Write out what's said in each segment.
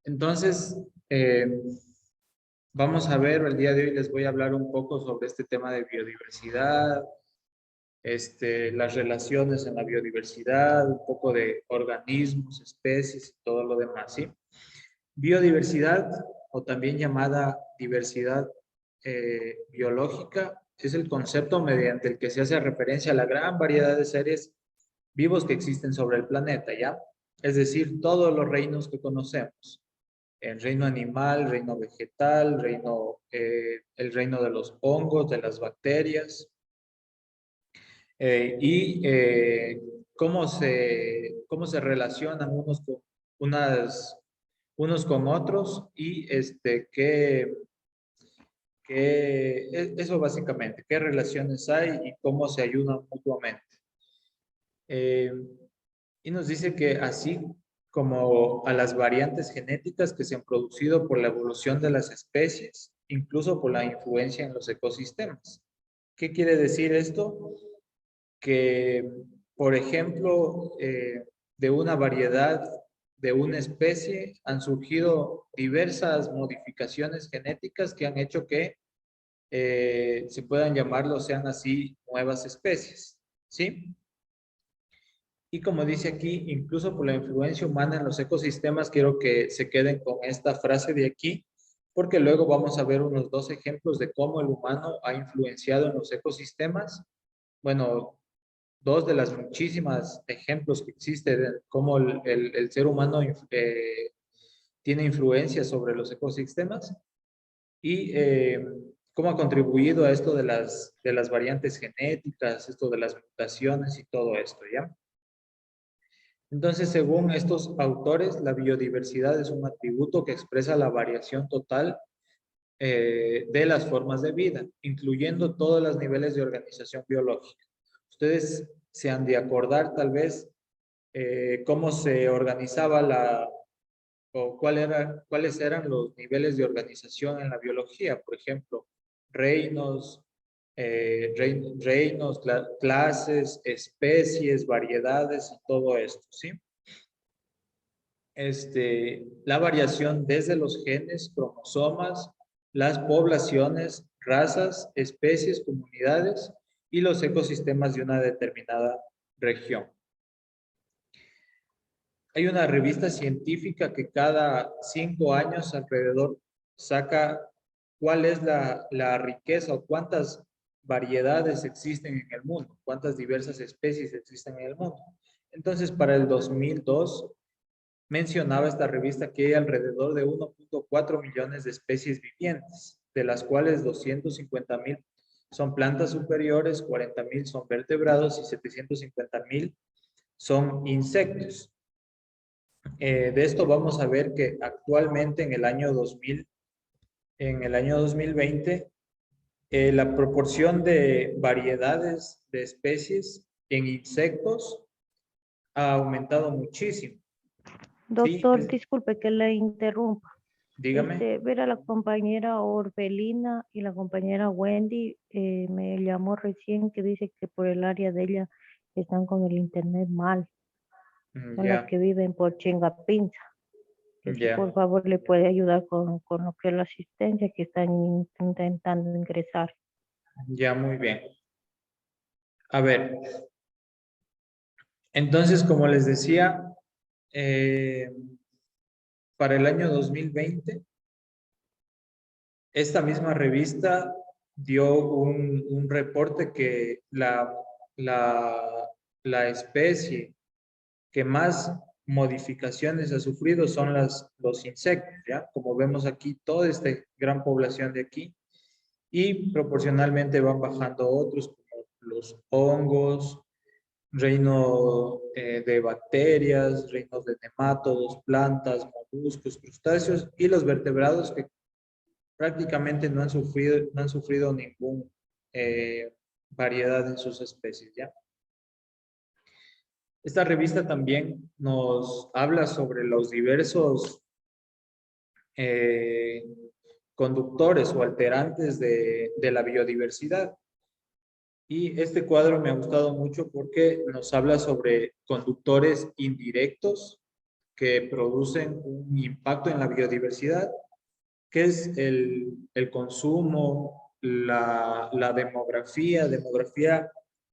Entonces, eh, vamos a ver, el día de hoy les voy a hablar un poco sobre este tema de biodiversidad, las relaciones en la biodiversidad, un poco de organismos, especies y todo lo demás, ¿sí? Biodiversidad, o también llamada diversidad biológica, es el concepto mediante el que se hace referencia a la gran variedad de seres vivos que existen sobre el planeta, ¿ya? Es decir, todos los reinos que conocemos. El reino animal, reino vegetal, el reino de los hongos, de las bacterias, y cómo se relacionan unos con otros y eso básicamente, qué relaciones hay y cómo se ayudan mutuamente. Eh, y nos dice que así como a las variantes genéticas que se han producido por la evolución de las especies, incluso por la influencia en los ecosistemas. ¿Qué quiere decir esto? Que, por ejemplo, de una variedad, de una especie, han surgido diversas modificaciones genéticas que han hecho que se puedan llamarlo, sean así, nuevas especies, ¿sí? Y como dice aquí, incluso por la influencia humana en los ecosistemas, quiero que se queden con esta frase de aquí, porque luego vamos a ver unos dos ejemplos de cómo el humano ha influenciado en los ecosistemas. Bueno, dos de las muchísimas ejemplos que existen de cómo el ser humano tiene influencia sobre los ecosistemas y cómo ha contribuido a esto de las variantes genéticas, esto de las mutaciones y todo esto, ¿ya? Entonces, según estos autores, la biodiversidad es un atributo que expresa la variación total de las formas de vida, incluyendo todos los niveles de organización biológica. Ustedes se han de acordar tal vez cómo se organizaba o cuáles eran los niveles de organización en la biología, por ejemplo, reinos, clases, especies, variedades y todo esto, ¿sí? La variación desde los genes, cromosomas, las poblaciones, razas, especies, comunidades y los ecosistemas de una determinada región. Hay una revista científica que cada 5 años alrededor saca cuál es la riqueza o cuántas variedades existen en el mundo, cuántas diversas especies existen en el mundo. Entonces, para el 2002 mencionaba esta revista que hay alrededor de 1.4 millones de especies vivientes, de las cuales 250.000 son plantas superiores, 40.000 son vertebrados y 750.000 son insectos. De esto vamos a ver que actualmente en el año 2020, la proporción de variedades de especies en insectos ha aumentado muchísimo. Sí, Doctor, disculpe que le interrumpa. dígame. Ver a la compañera Orbelina y la compañera Wendy me llamó recién que dice que por el área de ella están con el internet mal. Son las Ya, que viven por Chingapinza. Que si ya, por favor le puede ayudar con lo que es la asistencia que están intentando ingresar. ya, muy bien. A ver, entonces, como les decía, eh, para el año 2020, esta misma revista dio un reporte que la, la especie que más modificaciones ha sufrido son los insectos, ¿ya? Como vemos aquí, toda esta gran población de aquí, y proporcionalmente van bajando otros como los hongos, reino de bacterias, reinos de nemátodos, plantas, moluscos, crustáceos y los vertebrados que prácticamente no han sufrido ninguna variedad en sus especies, ¿ya? Esta revista también nos habla sobre los diversos eh, conductores o alterantes de la biodiversidad. Y este cuadro me ha gustado mucho porque nos habla sobre conductores indirectos que producen un impacto en la biodiversidad, que es el consumo, la demografía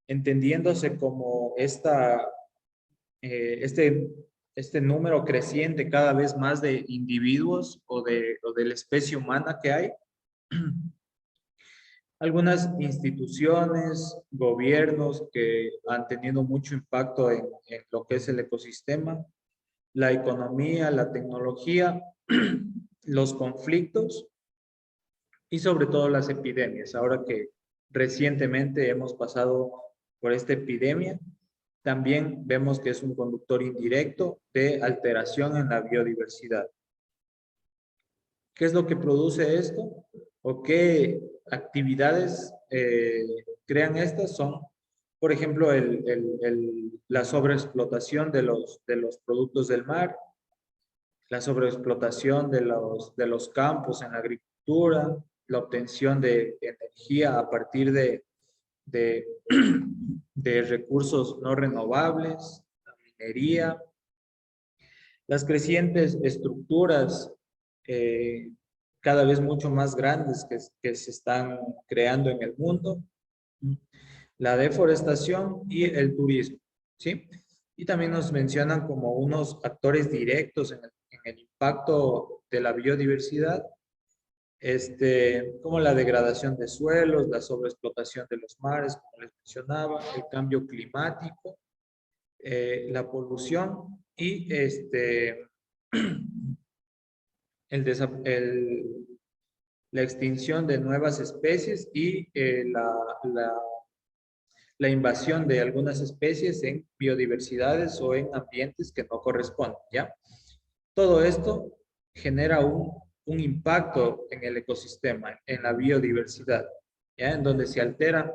entendiéndose como este, este número creciente cada vez más de individuos o de la especie humana que hay. Algunas instituciones, gobiernos que han tenido mucho impacto en lo que es el ecosistema, la economía, la tecnología, los conflictos y sobre todo las epidemias. Ahora que recientemente hemos pasado por esta epidemia, también vemos que es un conductor indirecto de alteración en la biodiversidad. ¿Qué es lo que produce esto? ¿O qué actividades crean estas? Son, por ejemplo, la sobreexplotación de los productos del mar, la sobreexplotación de los campos en la agricultura, la obtención de energía a partir de, de recursos no renovables, la minería, las crecientes estructuras cada vez mucho más grandes que se están creando en el mundo, la deforestación y el turismo, ¿sí? Y también nos mencionan como unos actores directos en el impacto de la biodiversidad, como la degradación de suelos, la sobreexplotación de los mares, como les mencionaba, el cambio climático, la polución y la extinción de nuevas especies y la invasión de algunas especies en biodiversidades o en ambientes que no corresponden, ¿ya? Todo esto genera un impacto en el ecosistema, en la biodiversidad, ¿ya? En donde se alteran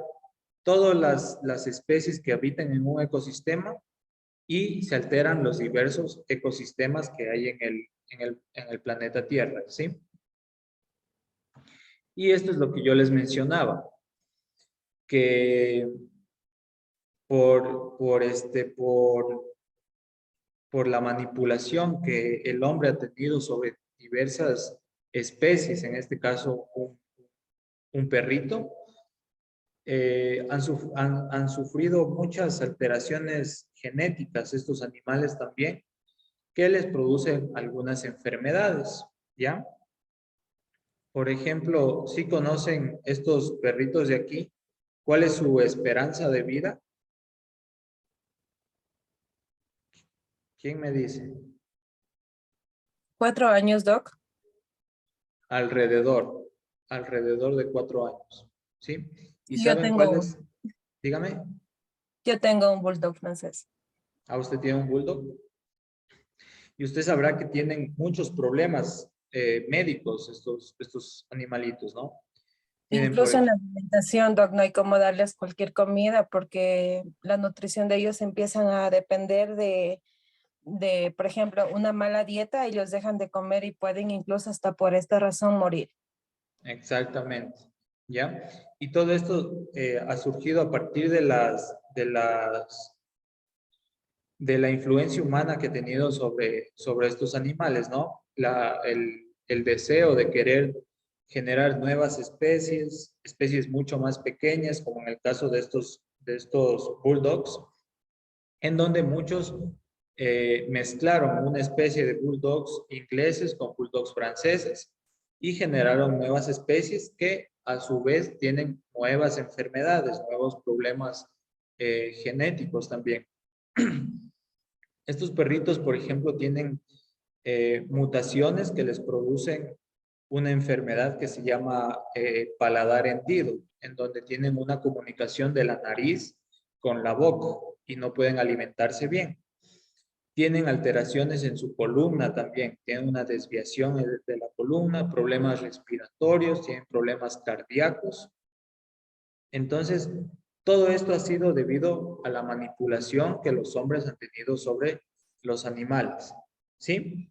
todas las especies que habitan en un ecosistema y se alteran los diversos ecosistemas que hay en el planeta Tierra, ¿sí? Y esto es lo que yo les mencionaba, que por la manipulación que el hombre ha tenido sobre diversas especies, en este caso un perrito, han sufrido muchas alteraciones genéticas estos animales también, que les producen algunas enfermedades, ¿ya? Por ejemplo, si conocen estos perritos de aquí, ¿cuál es su esperanza de vida? ¿Quién me dice? 4 años, Doc. Alrededor de 4 años, ¿sí? ¿Y Sí, yo saben tengo cuál uno. es? Dígame. Yo tengo un bulldog francés. ¿A usted tiene un bulldog? Y usted sabrá que tienen muchos problemas médicos estos animalitos, ¿no? Tienen por Incluso en la alimentación, Doc, no hay cómo darles cualquier comida porque la nutrición de ellos empiezan a depender por ejemplo, una mala dieta, ellos dejan de comer y pueden incluso hasta por esta razón morir. Exactamente, ¿ya? Y todo esto ha surgido a partir de la influencia humana que ha tenido sobre estos animales, ¿no? El deseo de querer generar nuevas especies mucho más pequeñas, como en el caso de estos bulldogs, en donde muchos mezclaron una especie de bulldogs ingleses con bulldogs franceses y generaron nuevas especies que a su vez tienen nuevas enfermedades, nuevos problemas genéticos también. Estos perritos, por ejemplo, tienen mutaciones que les producen una enfermedad que se llama paladar hendido, en donde tienen una comunicación de la nariz con la boca y no pueden alimentarse bien. Tienen alteraciones en su columna también, tienen una desviación de la columna, problemas respiratorios, tienen problemas cardíacos. Entonces, todo esto ha sido debido a la manipulación que los hombres han tenido sobre los animales, ¿sí?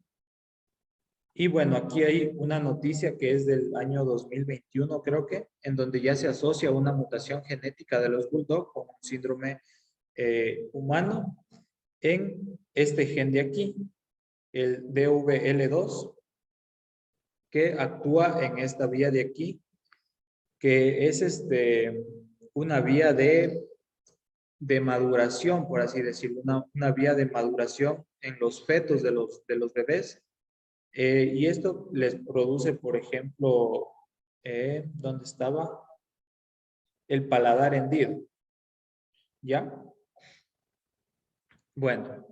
Y bueno, aquí hay una noticia que es del año 2021, creo que, en donde ya se asocia una mutación genética de los bulldog con un síndrome humano en este gen de aquí. el DVL2, que actúa en esta vía de aquí, que es una vía de maduración, por así decirlo, una vía de maduración en los fetos de los bebés. Y esto les produce, por ejemplo, ¿dónde estaba? El paladar hendido. ¿Ya? Bueno,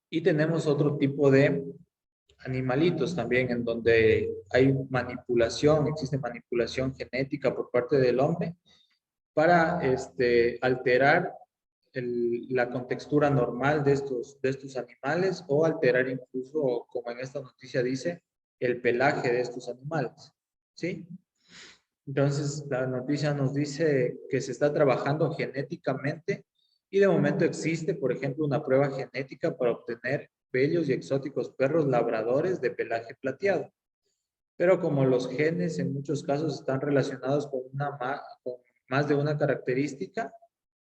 y tenemos otro tipo de animalitos también en donde hay manipulación, existe manipulación genética por parte del hombre para alterar la contextura normal de estos animales o alterar incluso, como en esta noticia dice, el pelaje de estos animales. ¿Sí? Entonces, la noticia nos dice que se está trabajando genéticamente y de momento existe, por ejemplo, una prueba genética para obtener bellos y exóticos perros labradores de pelaje plateado. Pero como los genes en muchos casos están relacionados con más de una característica,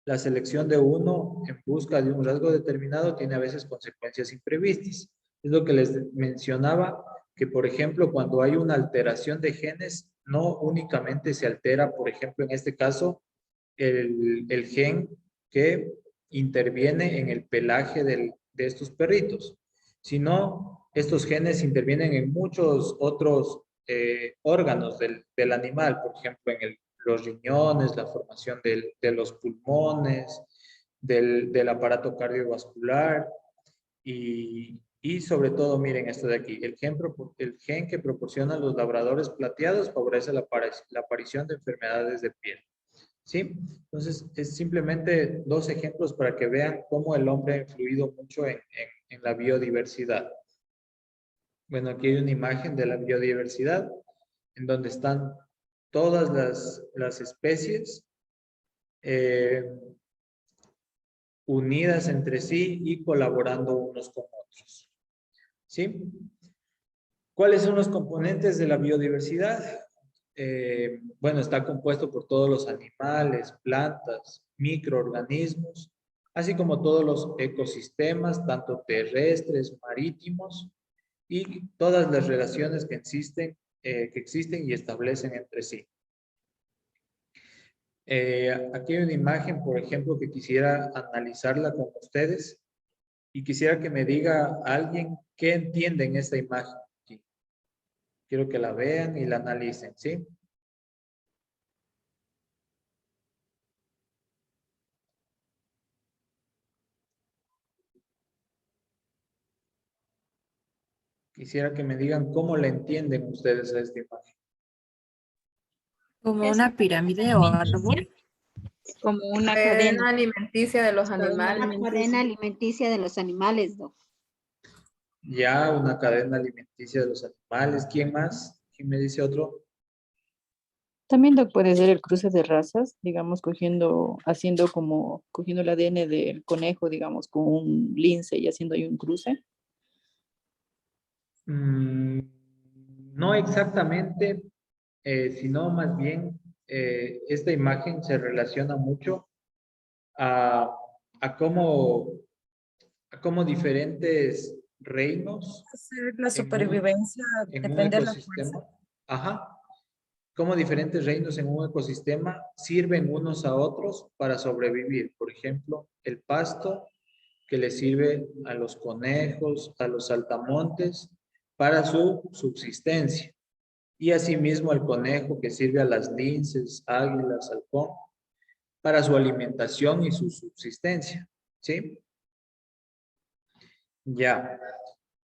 la selección de uno en busca de un rasgo determinado tiene a veces consecuencias imprevistas. Es lo que les mencionaba, que por ejemplo, cuando hay una alteración de genes, no únicamente se altera, por ejemplo, en este caso, el gen que interviene en el pelaje de estos perritos, sino estos genes intervienen en muchos otros órganos del animal, por ejemplo, en los riñones, la formación de los pulmones, del aparato cardiovascular y sobre todo, miren esto de aquí, el gen que proporciona los labradores plateados favorece la aparición de enfermedades de piel. ¿Sí? Entonces, es simplemente dos ejemplos para que vean cómo el hombre ha influido mucho en la biodiversidad. Bueno, aquí hay una imagen de la biodiversidad en donde están todas las especies unidas entre sí y colaborando unos con otros. ¿Sí? ¿Cuáles son los componentes de la biodiversidad? Bueno, está compuesto por todos los animales, plantas, microorganismos, así como todos los ecosistemas, tanto terrestres, marítimos, y todas las relaciones que existen y establecen entre sí. Aquí hay una imagen, por ejemplo, que quisiera analizarla con ustedes y quisiera que me diga alguien qué entiende en esta imagen. Aquí. Quiero que la vean y la analicen, ¿sí? Quisiera que me digan cómo la entienden ustedes a esta imagen. Como Es una pirámide o árbol. como una Cadena cadena, alimenticia de los cadena animales. La cadena alimenticia de los animales, ¿no? Ya una cadena alimenticia de los animales. ¿Quién más? ¿Quién me dice otro? También puede ser el cruce de razas, digamos, cogiendo el ADN del conejo, digamos, con un lince y haciendo ahí un cruce. No exactamente, sino más bien esta imagen se relaciona mucho a, a cómo, a cómo diferentes reinos La supervivencia en un depende de la fuerza. ecosistema, ajá, cómo diferentes reinos en un ecosistema sirven unos a otros para sobrevivir. Por ejemplo, el pasto que le sirve a los conejos, a los saltamontes, para su subsistencia. Y asimismo el conejo que sirve a las linces, águilas, halcón, para su alimentación y su subsistencia. ¿Sí? Ya.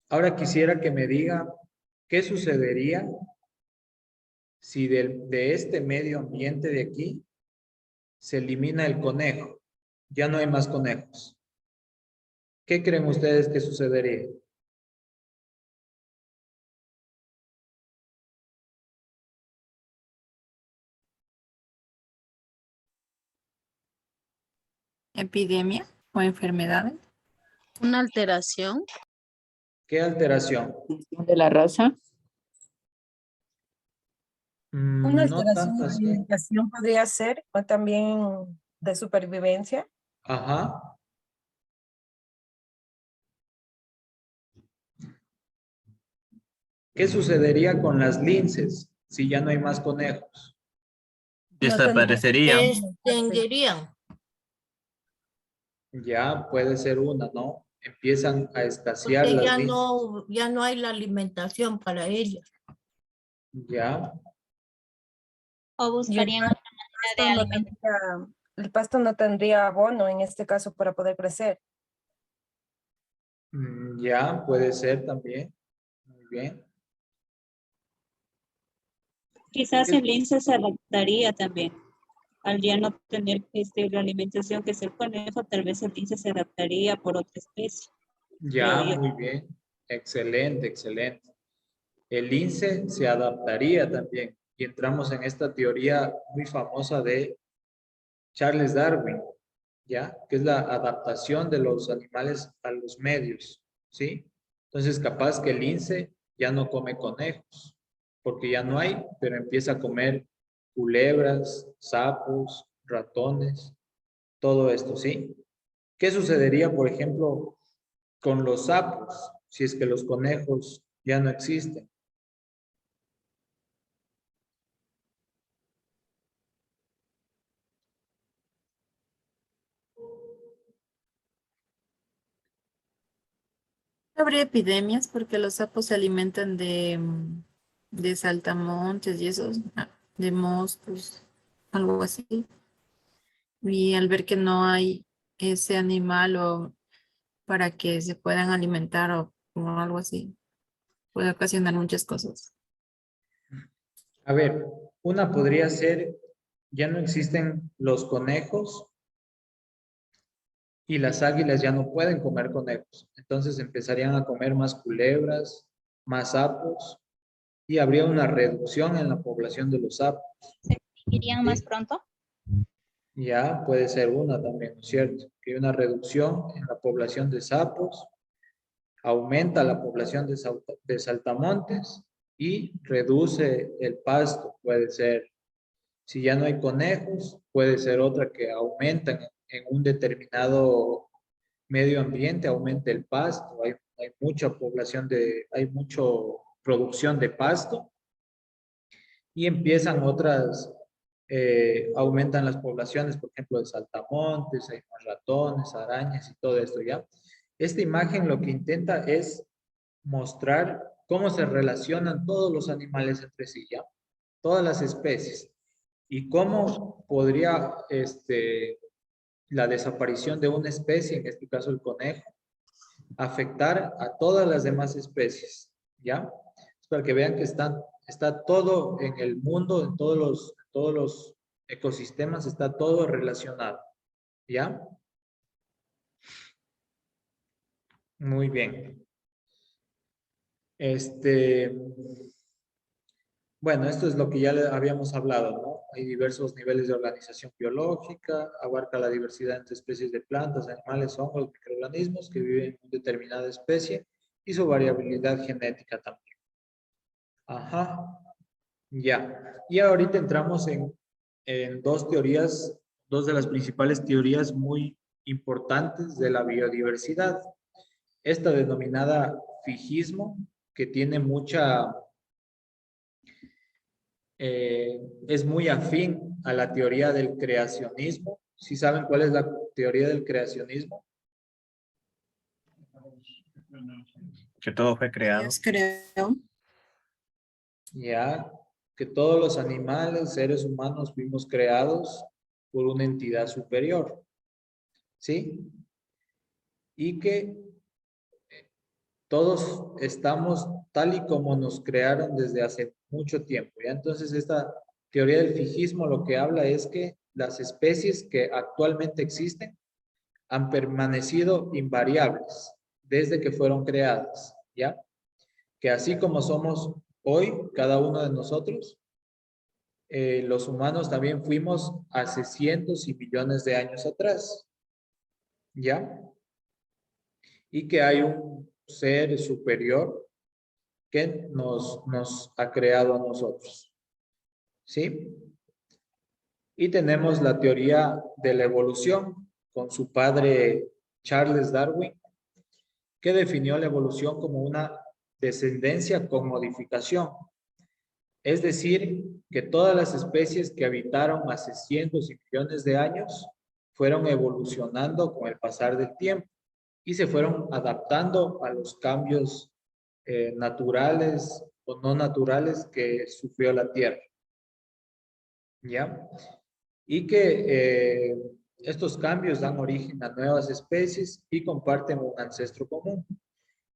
Ahora quisiera que me diga qué sucedería si de este medio ambiente de aquí se elimina el conejo. Ya no hay más conejos. ¿Qué creen ustedes que sucedería? Epidemia o enfermedades. una alteración, ¿Qué alteración? De la raza. Una No alteración tanto de así. alimentación podría ser, o también de supervivencia. Ajá. ¿Qué sucedería con las linces si ya no hay más conejos? Desaparecerían. Extinguirían. Ya puede ser una, ¿no? Empiezan a escasear Porque las linces. ya no hay la alimentación para ellos. Ya, O buscarían otra manera de alimentar. El pasto no tendría abono en este caso para poder crecer. ya puede ser también. Muy bien. Quizás el lince se adaptaría también. Al ya no tener la alimentación que es el conejo, tal vez el lince se adaptaría por otra especie. Ya, Creo yo. muy bien. Excelente, excelente. El lince se adaptaría también. Y entramos en esta teoría muy famosa de Charles Darwin, ¿ya? Que es la adaptación de los animales a los medios, ¿sí? Entonces, capaz que el lince ya no come conejos, porque ya no hay, pero empieza a comer culebras, sapos, ratones, todo esto, ¿sí? ¿Qué sucedería, por ejemplo, con los sapos, si es que los conejos ya no existen? Habría epidemias porque los sapos se alimentan de saltamontes y esos, de moscos, algo así. Y al ver que no hay ese animal o para que se puedan alimentar o algo así, puede ocasionar muchas cosas. A ver, una podría ser, ya no existen los conejos y las águilas ya no pueden comer conejos. Entonces empezarían a comer más culebras, más sapos y habría una reducción en la población de los sapos. ¿Se extinguirían más Sí. pronto? Ya puede ser una también, ¿no es cierto? Que hay una reducción en la población de sapos, aumenta la población de saltamontes y reduce el pasto, puede ser. Si ya no hay conejos, puede ser otra que aumenta en un determinado medio ambiente, aumenta el pasto, hay mucha población hay mucha producción de pasto y empiezan otras, aumentan las poblaciones, por ejemplo, de saltamontes, hay más ratones, arañas y todo esto, ¿ya? Esta imagen lo que intenta es mostrar cómo se relacionan todos los animales entre sí, ¿ya? Todas las especies. Y cómo podría la desaparición de una especie, en este caso el conejo, afectar a todas las demás especies, ¿ya? Es para que vean que está todo en el mundo, en todos los ecosistemas, está todo relacionado, ¿ya? Muy bien. Bueno, esto es lo que ya le habíamos hablado, ¿no? Hay diversos niveles de organización biológica, abarca la diversidad entre especies de plantas, animales, hongos, microorganismos que viven en una determinada especie y su variabilidad genética también. Ajá, ya. Y ahorita entramos en dos teorías, dos de las principales teorías muy importantes de la biodiversidad. Esta denominada fijismo, que tiene es muy afín a la teoría del creacionismo. ¿Sí saben cuál es la teoría del creacionismo? Que todo fue creado. Dios creó. Ya, que todos los animales, seres humanos, fuimos creados por una entidad superior. ¿Sí? Y que todos estamos tal y como nos crearon desde hace mucho tiempo, ¿ya? Entonces, esta teoría del fijismo lo que habla es que las especies que actualmente existen han permanecido invariables desde que fueron creadas, ¿ya? Que así como somos hoy, cada uno de nosotros, los humanos también fuimos hace cientos y millones de años atrás, ¿ya? Y que hay un ser superior que nos ha creado a nosotros, ¿sí? Y tenemos la teoría de la evolución con su padre Charles Darwin, que definió la evolución como una descendencia con modificación. Es decir, que todas las especies que habitaron hace cientos y millones de años fueron evolucionando con el pasar del tiempo y se fueron adaptando a los cambios naturales o no naturales que sufrió la Tierra. ¿Ya? Y que estos cambios dan origen a nuevas especies y comparten un ancestro común.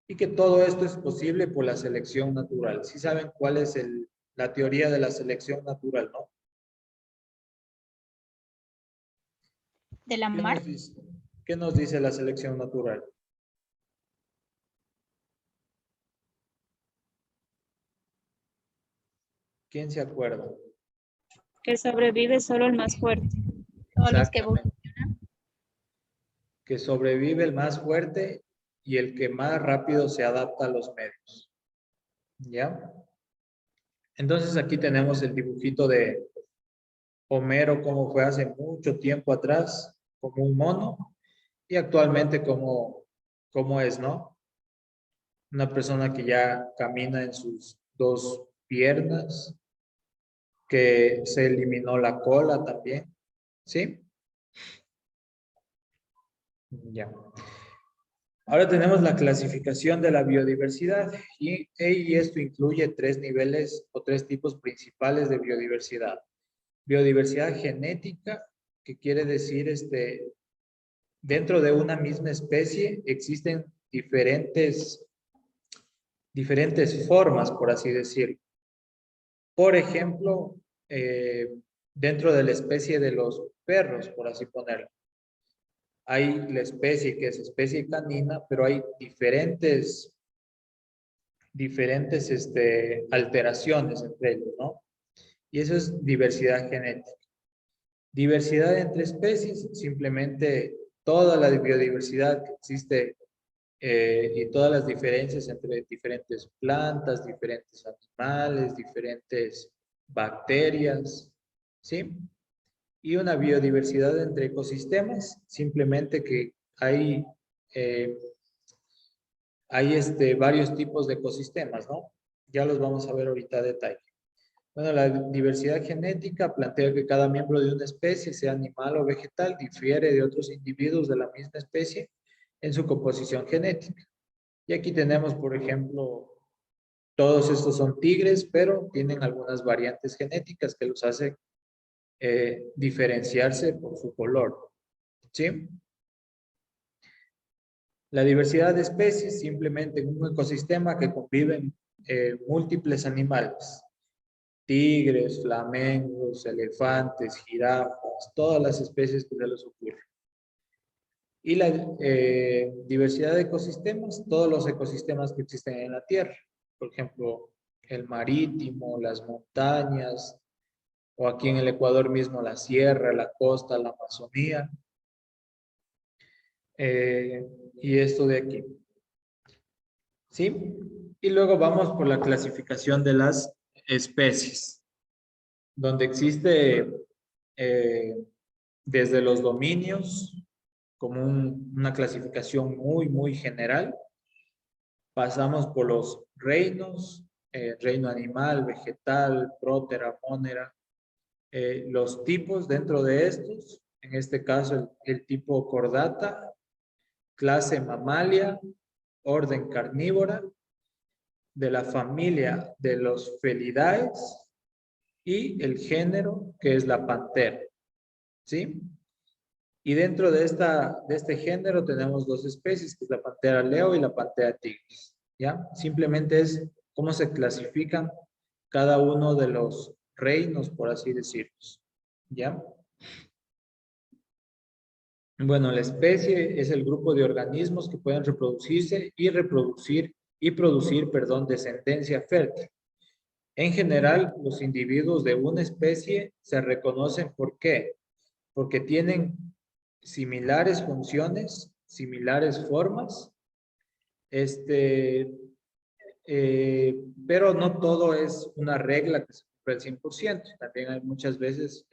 Y que todo esto es posible por la selección natural. ¿Sí saben cuál es la teoría de la selección natural, no? De la mar. ¿Qué nos dice la selección natural? ¿Quién se acuerda? Que sobrevive solo el más fuerte. Todos los que Exactamente. Que sobrevive el más fuerte y el que más rápido se adapta a los medios. ¿Ya? Entonces aquí tenemos el dibujito de Homero, como fue hace mucho tiempo atrás, como un mono, y actualmente como es, ¿no? Una persona que ya camina en sus dos piernas, que se eliminó la cola también, ¿sí? Ya. Ahora tenemos la clasificación de la biodiversidad y esto incluye 3 niveles o 3 tipos principales de biodiversidad. Biodiversidad genética, que quiere decir dentro de una misma especie existen diferentes formas, por así decirlo. Por ejemplo, dentro de la especie de los perros, por así ponerlo. Hay la especie que es especie canina, pero hay diferentes alteraciones entre ellos, ¿no? Y eso es diversidad genética. Diversidad entre especies, simplemente toda la biodiversidad que existe y todas las diferencias entre diferentes plantas, diferentes animales, diferentes bacterias, ¿sí? Y una biodiversidad entre ecosistemas, simplemente que hay varios tipos de ecosistemas, ¿no? Ya los vamos a ver ahorita a detalle. Bueno, la diversidad genética plantea que cada miembro de una especie, sea animal o vegetal, difiere de otros individuos de la misma especie en su composición genética. Y aquí tenemos, por ejemplo, todos estos son tigres, pero tienen algunas variantes genéticas que los hacen diferenciarse por su color, ¿sí? La diversidad de especies simplemente en un ecosistema que conviven múltiples animales. Tigres, flamencos, elefantes, jirafas, todas las especies que se les ocurre. Y la diversidad de ecosistemas, todos los ecosistemas que existen en la Tierra. Por ejemplo, el marítimo, las montañas, o aquí en el Ecuador mismo la sierra, la costa, la Amazonía. Y esto de aquí. ¿Sí? Y luego vamos por la clasificación de las especies, donde existe desde los dominios, como una clasificación muy general. Pasamos por los reinos, reino animal, vegetal, prótera, mónera. Los tipos dentro de estos, en este caso el tipo cordata, clase mamalia, orden carnívora, de la familia de los Felidae y el género que es la pantera, ¿sí? Y dentro de este género tenemos 2 especies, que es la pantera leo y la pantera tigris, ¿ya? Simplemente es cómo se clasifican cada uno de los reinos, por así decirlo, ¿ya? Bueno, la especie es el grupo de organismos que pueden reproducirse y producir, descendencia fértil. En general, los individuos de una especie se reconocen ¿por qué? Porque tienen similares funciones, similares formas, pero no todo es una regla que se cumple al 100%. También hay muchas veces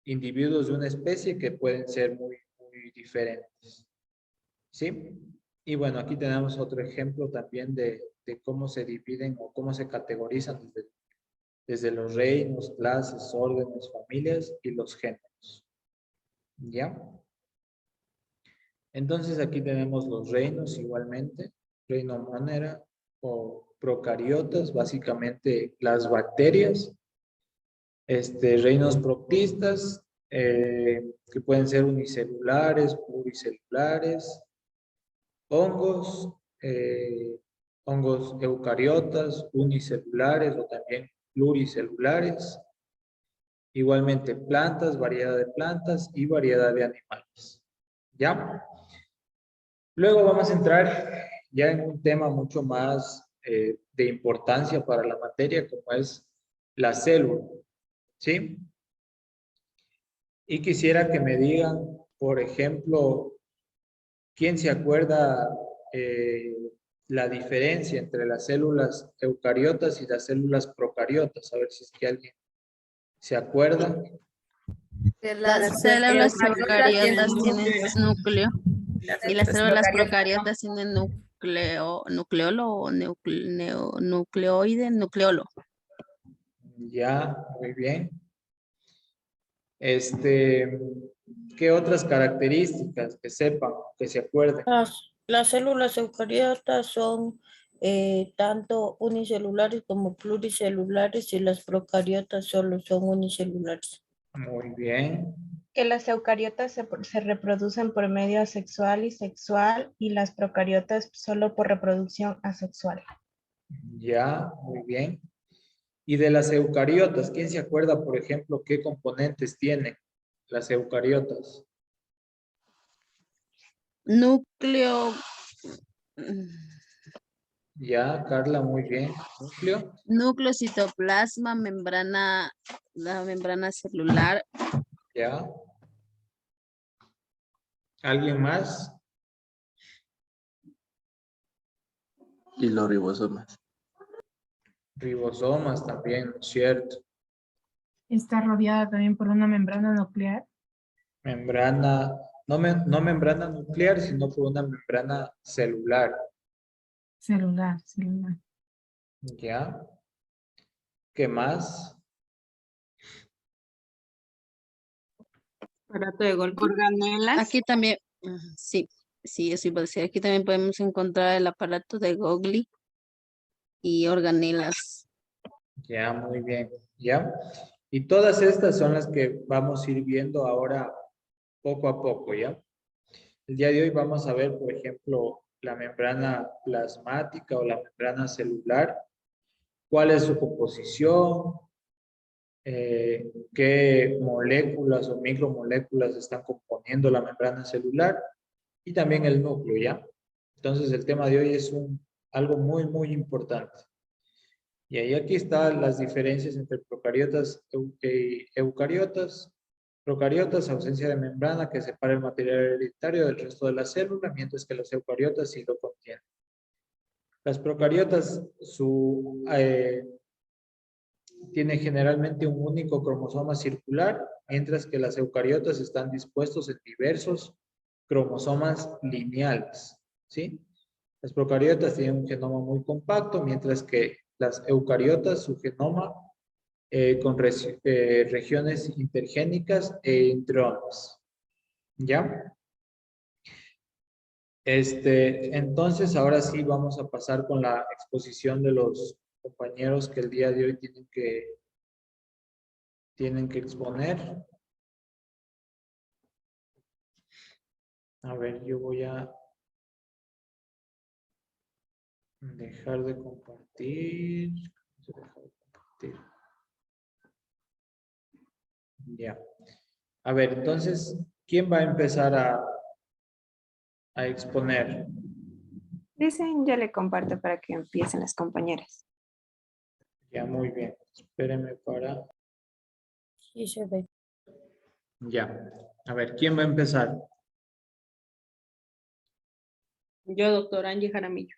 individuos de una especie que pueden ser muy diferentes. ¿Sí? Y bueno, aquí tenemos otro ejemplo también de de cómo se dividen o cómo se categorizan desde los reinos, clases, órdenes, familias y los géneros. ¿Ya? Entonces aquí tenemos los reinos igualmente, reino monera o procariotas, básicamente las bacterias, reinos protistas, que pueden ser unicelulares, pluricelulares, hongos, hongos eucariotas, unicelulares o también pluricelulares, igualmente plantas, variedad de plantas y variedad de animales. ¿Ya? Luego vamos a entrar ya en un tema mucho más de importancia para la materia, como es la célula, ¿sí? Y quisiera que me digan, por ejemplo, ¿quién se acuerda la diferencia entre las células eucariotas y las células procariotas? A ver si es que alguien se acuerda. Que las células eucariotas tienen núcleo y las células procariotas tienen nucleolo o nucleoide, nucleolo. Ya, muy bien. ¿Qué otras características que sepan, que se acuerden? Las células eucariotas son tanto unicelulares como pluricelulares y las procariotas solo son unicelulares. Muy bien. Que las eucariotas se reproducen por medio asexual y sexual y las procariotas solo por reproducción asexual. Ya, muy bien. Y de las eucariotas, ¿quién se acuerda, por ejemplo, qué componentes tienen las eucariotas? Núcleo. Ya, Carla, muy bien. Núcleo. Núcleo, citoplasma, membrana, la membrana celular. Ya. ¿Alguien más? Y los ribosomas. Ribosomas también, ¿no es cierto? Está rodeada también por una membrana nuclear. Membrana, no membrana nuclear, sino por una membrana celular. Celular. Ya. ¿Qué más? Aparato de Golgi. Organelas. Aquí también, sí, eso iba a decir. Aquí también podemos encontrar el aparato de Golgi y organelas. Ya, muy bien. Ya. Y todas estas son las que vamos a ir viendo ahora poco a poco, ¿ya? El día de hoy vamos a ver, por ejemplo, la membrana plasmática o la membrana celular, cuál es su composición, qué moléculas o micromoléculas están componiendo la membrana celular y también el núcleo, ¿ya? Entonces el tema de hoy es algo muy, muy importante. Y ahí aquí están las diferencias entre procariotas y eucariotas. Procariotas, ausencia de membrana que separa el material hereditario del resto de la célula, mientras que las eucariotas sí lo contienen. Las procariotas, tienen generalmente un único cromosoma circular, mientras que las eucariotas están dispuestos en diversos cromosomas lineales, ¿sí? Las procariotas tienen un genoma muy compacto, mientras que las eucariotas, su genoma con regiones intergénicas e intrones. ¿Ya? Entonces, ahora sí vamos a pasar con la exposición de los compañeros que el día de hoy tienen que exponer. A ver, yo voy a dejar de compartir. Ya. A ver, entonces, ¿quién va a empezar a exponer? Dicen, yo le comparto para que empiecen las compañeras. Ya, muy bien. Espérenme para... Sí, se ve. Ya. A ver, ¿quién va a empezar? Yo, doctor Angie Jaramillo.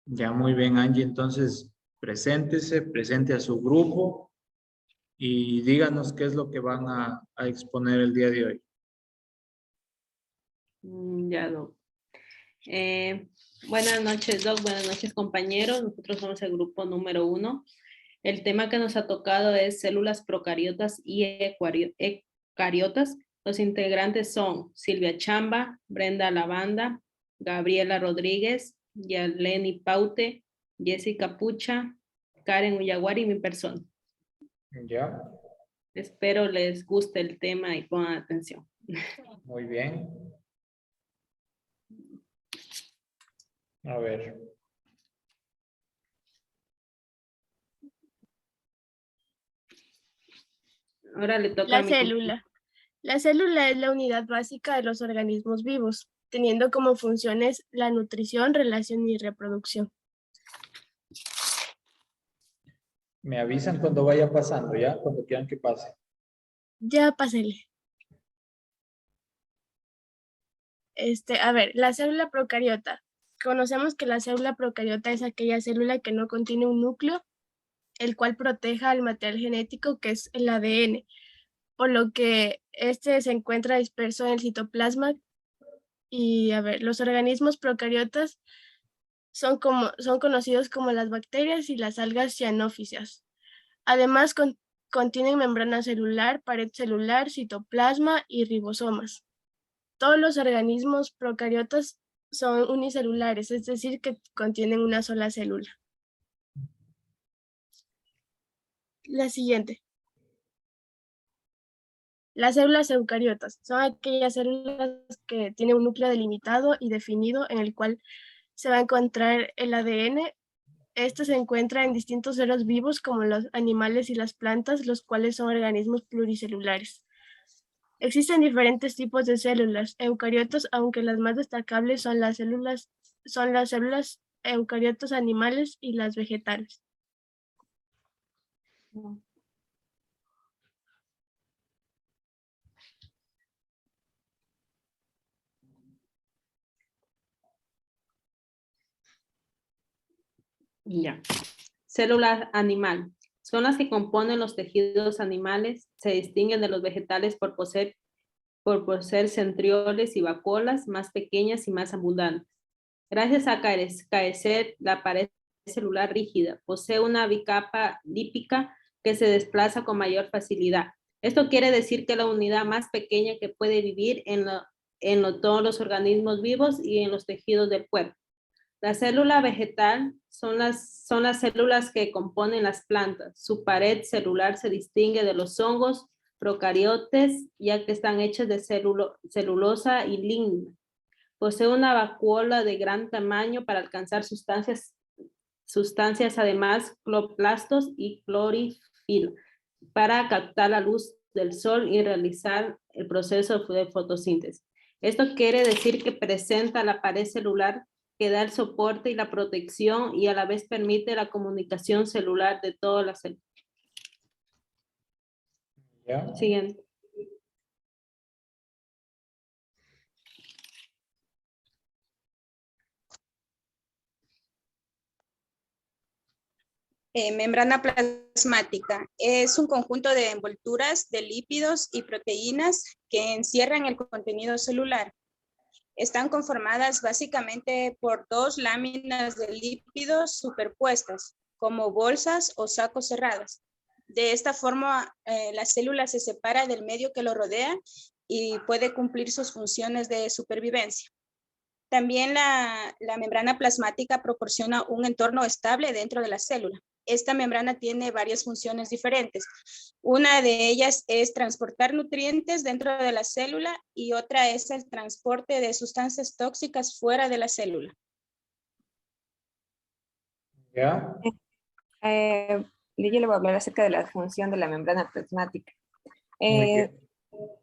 Ya, muy bien, Angie. Entonces, preséntese, presente a su grupo y díganos qué es lo que van a exponer el día de hoy. Ya, doctor. Buenas noches, Doc. Buenas noches, compañeros. Nosotros somos el grupo número 1. El tema que nos ha tocado es células procariotas y eucariotas. Los integrantes son Silvia Chamba, Brenda Lavanda, Gabriela Rodríguez, Yaleni Paute, Jessica Pucha, Karen Uyaguari y mi persona. Ya, Espero les guste el tema y pongan atención. muy bien. A ver. Ahora le toca a La mi célula. La célula es la unidad básica de los organismos vivos, teniendo como funciones la nutrición, relación y reproducción. Me avisan cuando vaya pasando, ¿ya? Cuando quieran que pase. Ya pásele. A ver, la célula procariota. Conocemos que la célula procariota es aquella célula que no contiene un núcleo, el cual proteja al material genético que es el ADN, por lo que este se encuentra disperso en el citoplasma. Y a ver, los organismos procariotas son conocidos como las bacterias y las algas cianófitas. Además, contienen membrana celular, pared celular, citoplasma y ribosomas. Todos los organismos procariotas son unicelulares, es decir, que contienen una sola célula. La siguiente. Las células eucariotas son aquellas células que tienen un núcleo delimitado y definido en el cual se va a encontrar el ADN. Este se encuentra en distintos seres vivos como los animales y las plantas, los cuales son organismos pluricelulares. Existen diferentes tipos de células eucariotas, aunque las más destacables son las células eucariotas animales y las vegetales. Ya. Célula animal. Son las que componen los tejidos animales. Se distinguen de los vegetales por poseer centrioles y vacuolas más pequeñas y más abundantes. Gracias a carecer la pared celular rígida, posee una bicapa lípica que se desplaza con mayor facilidad. Esto quiere decir que la unidad más pequeña que puede vivir en todos los organismos vivos y en los tejidos del cuerpo. La célula vegetal son las células que componen las plantas. Su pared celular se distingue de los hongos procariotes, ya que están hechas de celulosa y ligna. Posee una vacuola de gran tamaño para alcanzar sustancias además cloroplastos y clorofila, para captar la luz del sol y realizar el proceso de fotosíntesis. Esto quiere decir que presenta la pared celular que da el soporte y la protección y a la vez permite la comunicación celular de todas las células. ¿Ya? Siguiente. Membrana plasmática es un conjunto de envolturas de lípidos y proteínas que encierran el contenido celular. Están conformadas básicamente por dos láminas de lípidos superpuestas, como bolsas o sacos cerradas. De esta forma, la célula se separa del medio que lo rodea y puede cumplir sus funciones de supervivencia. También la membrana plasmática proporciona un entorno estable dentro de la célula. Esta membrana tiene varias funciones diferentes. Una de ellas es transportar nutrientes dentro de la célula y otra es el transporte de sustancias tóxicas fuera de la célula. ¿Ya? Yo le voy a hablar acerca de la función de la membrana plasmática.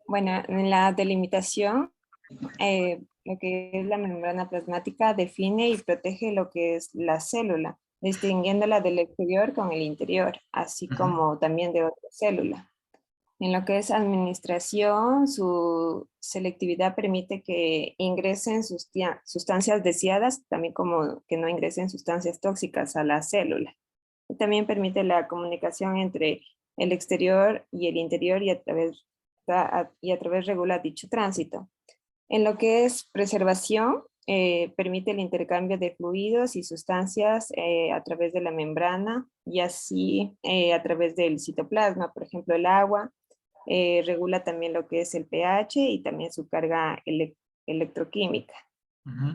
Bueno, en la delimitación, lo que es la membrana plasmática define y protege lo que es la célula, distinguiéndola del exterior con el interior, así como también de otra célula. En lo que es administración, su selectividad permite que ingresen sustancias deseadas, también como que no ingresen sustancias tóxicas a la célula. Y también permite la comunicación entre el exterior y el interior y a través regula dicho tránsito. En lo que es preservación, permite el intercambio de fluidos y sustancias a través de la membrana y así a través del citoplasma, por ejemplo el agua. Regula también lo que es el pH y también su carga electroquímica.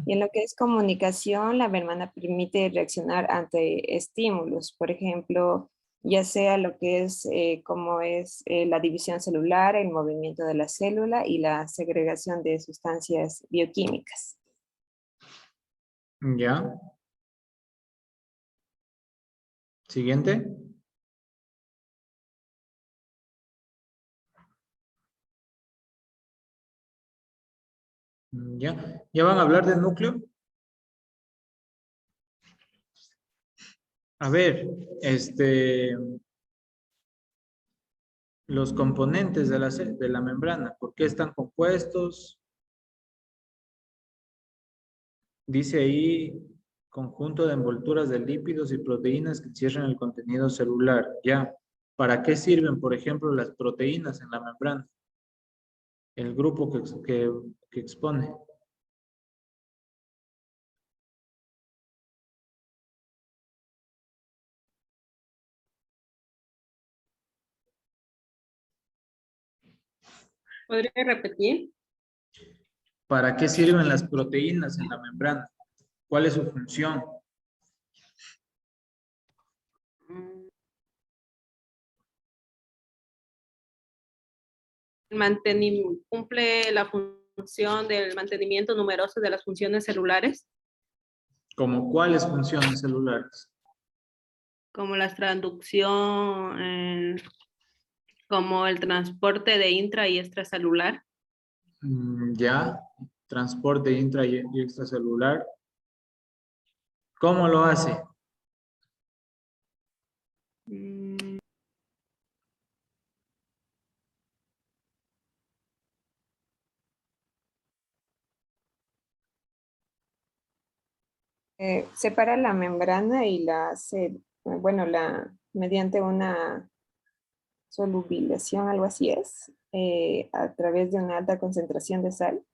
Y en lo que es comunicación, la membrana permite reaccionar ante estímulos, por ejemplo, ya sea lo que es como es la división celular, el movimiento de la célula y la segregación de sustancias bioquímicas. Ya. Siguiente. Ya. ¿Ya van a hablar del núcleo? A ver, los componentes de la membrana, ¿por qué están compuestos? Dice ahí, conjunto de envolturas de lípidos y proteínas que encierran el contenido celular. Ya. ¿Para qué sirven, por ejemplo, las proteínas en la membrana? El grupo que expone. ¿Podría repetir? ¿Para qué sirven las proteínas en la membrana? ¿Cuál es su función? Cumple la función del mantenimiento numeroso de las funciones celulares, ¿Como cuáles funciones celulares? como la transducción, como el transporte de intra y extracelular. Ya, transporte intra y extracelular. ¿Cómo lo hace? Separa la membrana y la hace, bueno, mediante una solubilización, algo así es, a través de una alta concentración de sal.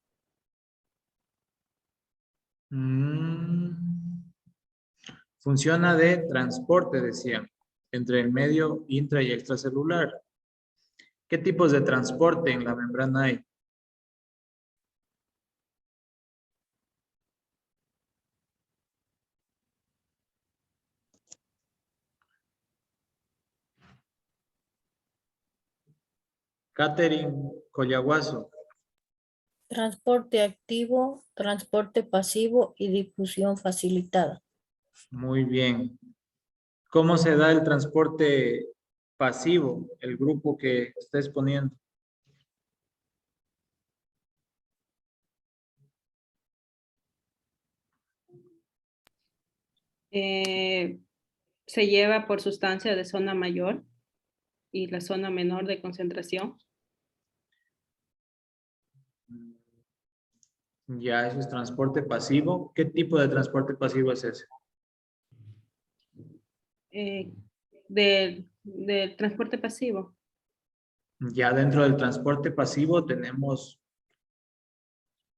Funciona de transporte, decían, entre el medio intra y extracelular. ¿Qué tipos de transporte en la membrana hay? Catherine Collaguazo. Transporte activo, transporte pasivo y difusión facilitada. Muy bien. ¿Cómo se da el transporte pasivo, el grupo que está exponiendo? Se lleva por sustancia de zona mayor y la zona menor de concentración. Ya, eso es transporte pasivo. ¿Qué tipo de transporte pasivo es ese? Del transporte pasivo. Ya dentro del transporte pasivo tenemos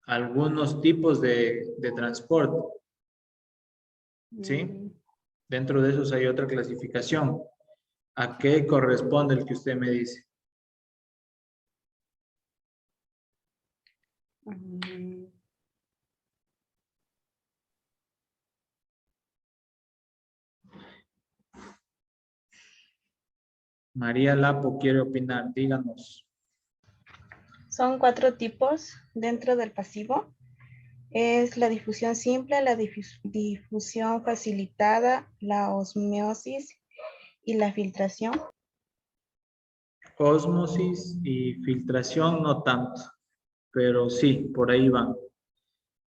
algunos tipos de transporte. ¿Sí? Dentro de esos hay otra clasificación. ¿A qué corresponde el que usted me dice? María Lapo quiere opinar, díganos. Son 4 tipos dentro del pasivo. Es la difusión simple, la difusión facilitada, la osmosis y la filtración. Ósmosis y filtración no tanto, pero sí, por ahí van.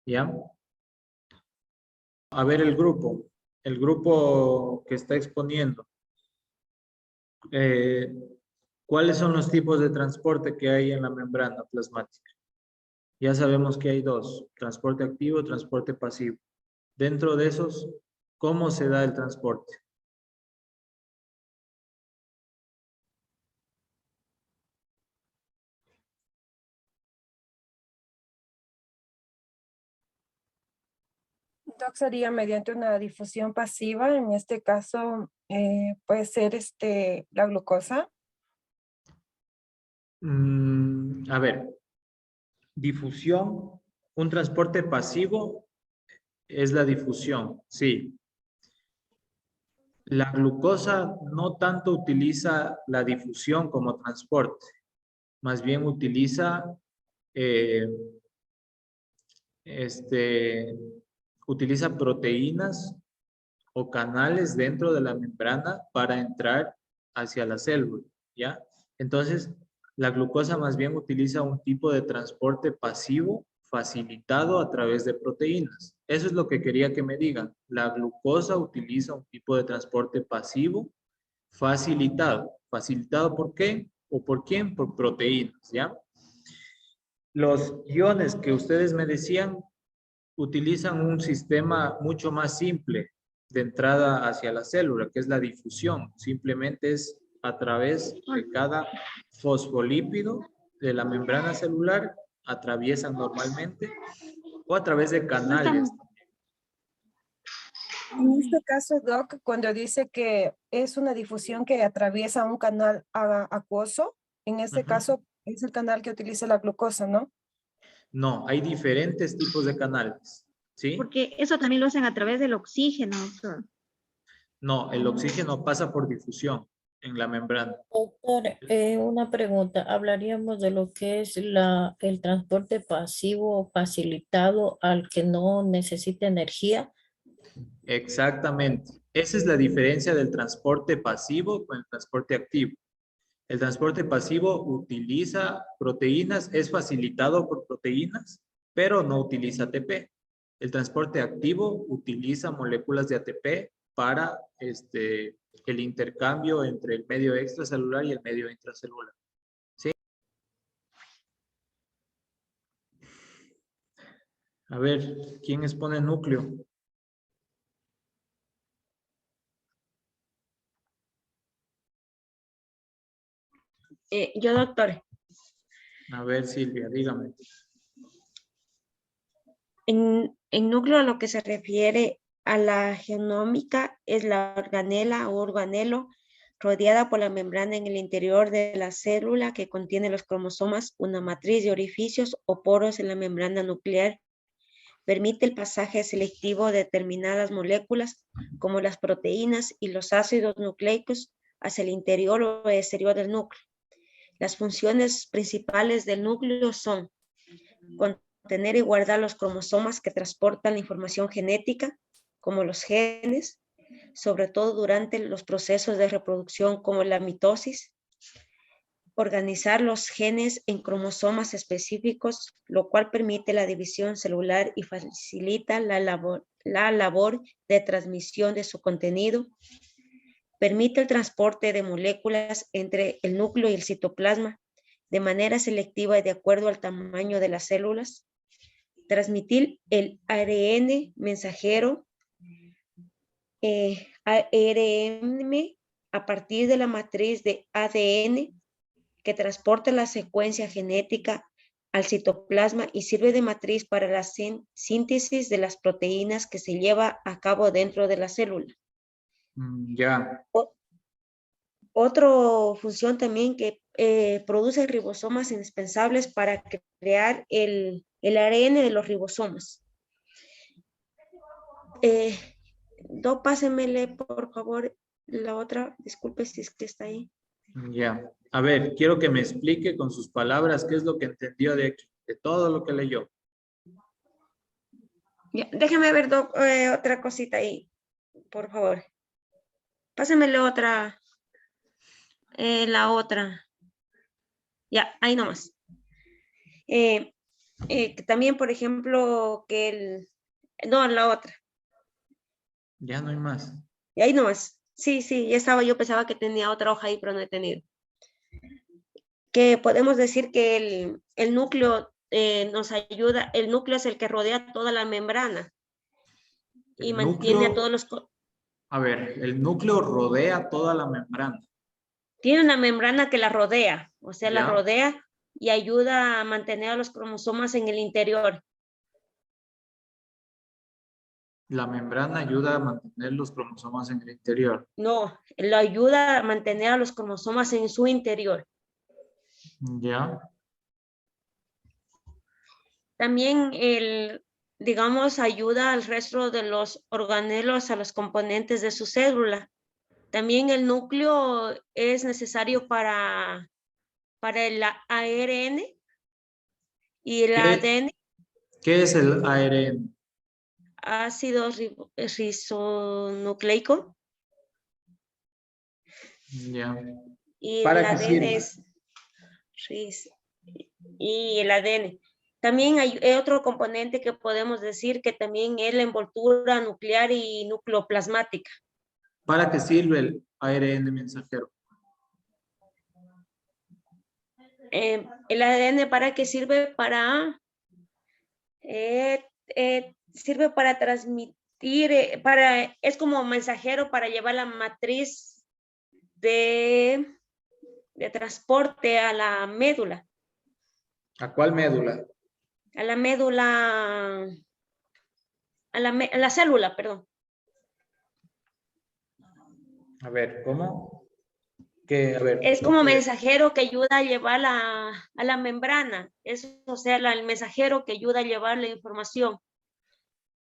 ¿Ya? A ver el grupo que está exponiendo. ¿Cuáles son los tipos de transporte que hay en la membrana plasmática? Ya sabemos que hay dos, transporte activo, transporte pasivo. Dentro de esos, ¿cómo se da el transporte? Doc, sería mediante una difusión pasiva. En este caso puede ser la glucosa. A ver, difusión, un transporte pasivo es la difusión, sí. La glucosa no tanto utiliza la difusión como transporte, más bien utiliza utiliza proteínas o canales dentro de la membrana para entrar hacia la célula, ¿ya? Entonces, la glucosa más bien utiliza un tipo de transporte pasivo facilitado a través de proteínas. Eso es lo que quería que me digan. La glucosa utiliza un tipo de transporte pasivo facilitado. ¿Facilitado por qué? ¿O por quién? Por proteínas, ¿ya? Los iones que ustedes me decían utilizan un sistema mucho más simple de entrada hacia la célula, que es la difusión. Simplemente es a través de cada fosfolípido de la membrana celular, atraviesan normalmente, o a través de canales. En este caso, Doc, cuando dice que es una difusión que atraviesa un canal acuoso, en este caso es el canal que utiliza la glucosa, ¿no? No, hay diferentes tipos de canales, ¿sí? Porque eso también lo hacen a través del oxígeno, doctor. No, el oxígeno pasa por difusión en la membrana. Doctor, una pregunta. Hablaríamos de lo que es el transporte pasivo facilitado al que no necesita energía. Exactamente. Esa es la diferencia del transporte pasivo con el transporte activo. El transporte pasivo utiliza proteínas, es facilitado por proteínas, pero no utiliza ATP. El transporte activo utiliza moléculas de ATP para el intercambio entre el medio extracelular y el medio intracelular. ¿Sí? A ver, ¿quién expone núcleo? Yo, doctor. A ver, Silvia, dígame. En núcleo a lo que se refiere a la genómica es la organela o organelo rodeada por la membrana en el interior de la célula que contiene los cromosomas, una matriz de orificios o poros en la membrana nuclear. Permite el pasaje selectivo de determinadas moléculas como las proteínas y los ácidos nucleicos hacia el interior o exterior del núcleo. Las funciones principales del núcleo son contener y guardar los cromosomas que transportan la información genética, como los genes, sobre todo durante los procesos de reproducción como la mitosis, organizar los genes en cromosomas específicos, lo cual permite la división celular y facilita la labor de transmisión de su contenido, permite el transporte de moléculas entre el núcleo y el citoplasma de manera selectiva y de acuerdo al tamaño de las células, transmitir el ARN mensajero ARN a partir de la matriz de ADN que transporta la secuencia genética al citoplasma y sirve de matriz para la síntesis de las proteínas que se lleva a cabo dentro de la célula. Ya. Otra función también que produce ribosomas indispensables para crear el ARN de los ribosomas. Doc, pásenmele por favor la otra, disculpe si es que está ahí. Ya. A ver, quiero que me explique con sus palabras qué es lo que entendió de aquí, de todo lo que leyó. Ya, déjame ver, Doc, otra cosita ahí, por favor. Pásenmele otra, la otra. Ya, ahí nomás. También, por ejemplo, que no, la otra. Ya no hay más. Y ahí nomás. Sí, ya estaba, yo pensaba que tenía otra hoja ahí, pero no he tenido. Que podemos decir que el núcleo nos ayuda, el núcleo es el que rodea toda la membrana y mantiene a todos los... A ver, el núcleo rodea toda la membrana. Tiene una membrana que la rodea, o sea, Ya. la rodea y ayuda a mantener a los cromosomas en el interior. La membrana ayuda a mantener los cromosomas en el interior. No, lo ayuda a mantener a los cromosomas en su interior. Ya. También digamos, ayuda al resto de los organelos, a los componentes de su célula. También el núcleo es necesario para el ARN y el ADN. ¿Qué es el ARN? Ácido ribonucleico. Ya. Y ¿Para el qué ADN sirve? y el ADN. También hay otro componente que podemos decir que también es la envoltura nuclear y nucleoplasmática. ¿Para qué sirve el ARN mensajero? El ADN, ¿para qué sirve? Sirve para transmitir, es como mensajero para llevar la matriz de transporte a la médula. ¿A cuál médula? A la médula, a la célula, perdón. A ver, ¿cómo? ¿Qué? A ver. Es como mensajero que ayuda a llevar a la membrana. O sea, el mensajero que ayuda a llevar la información.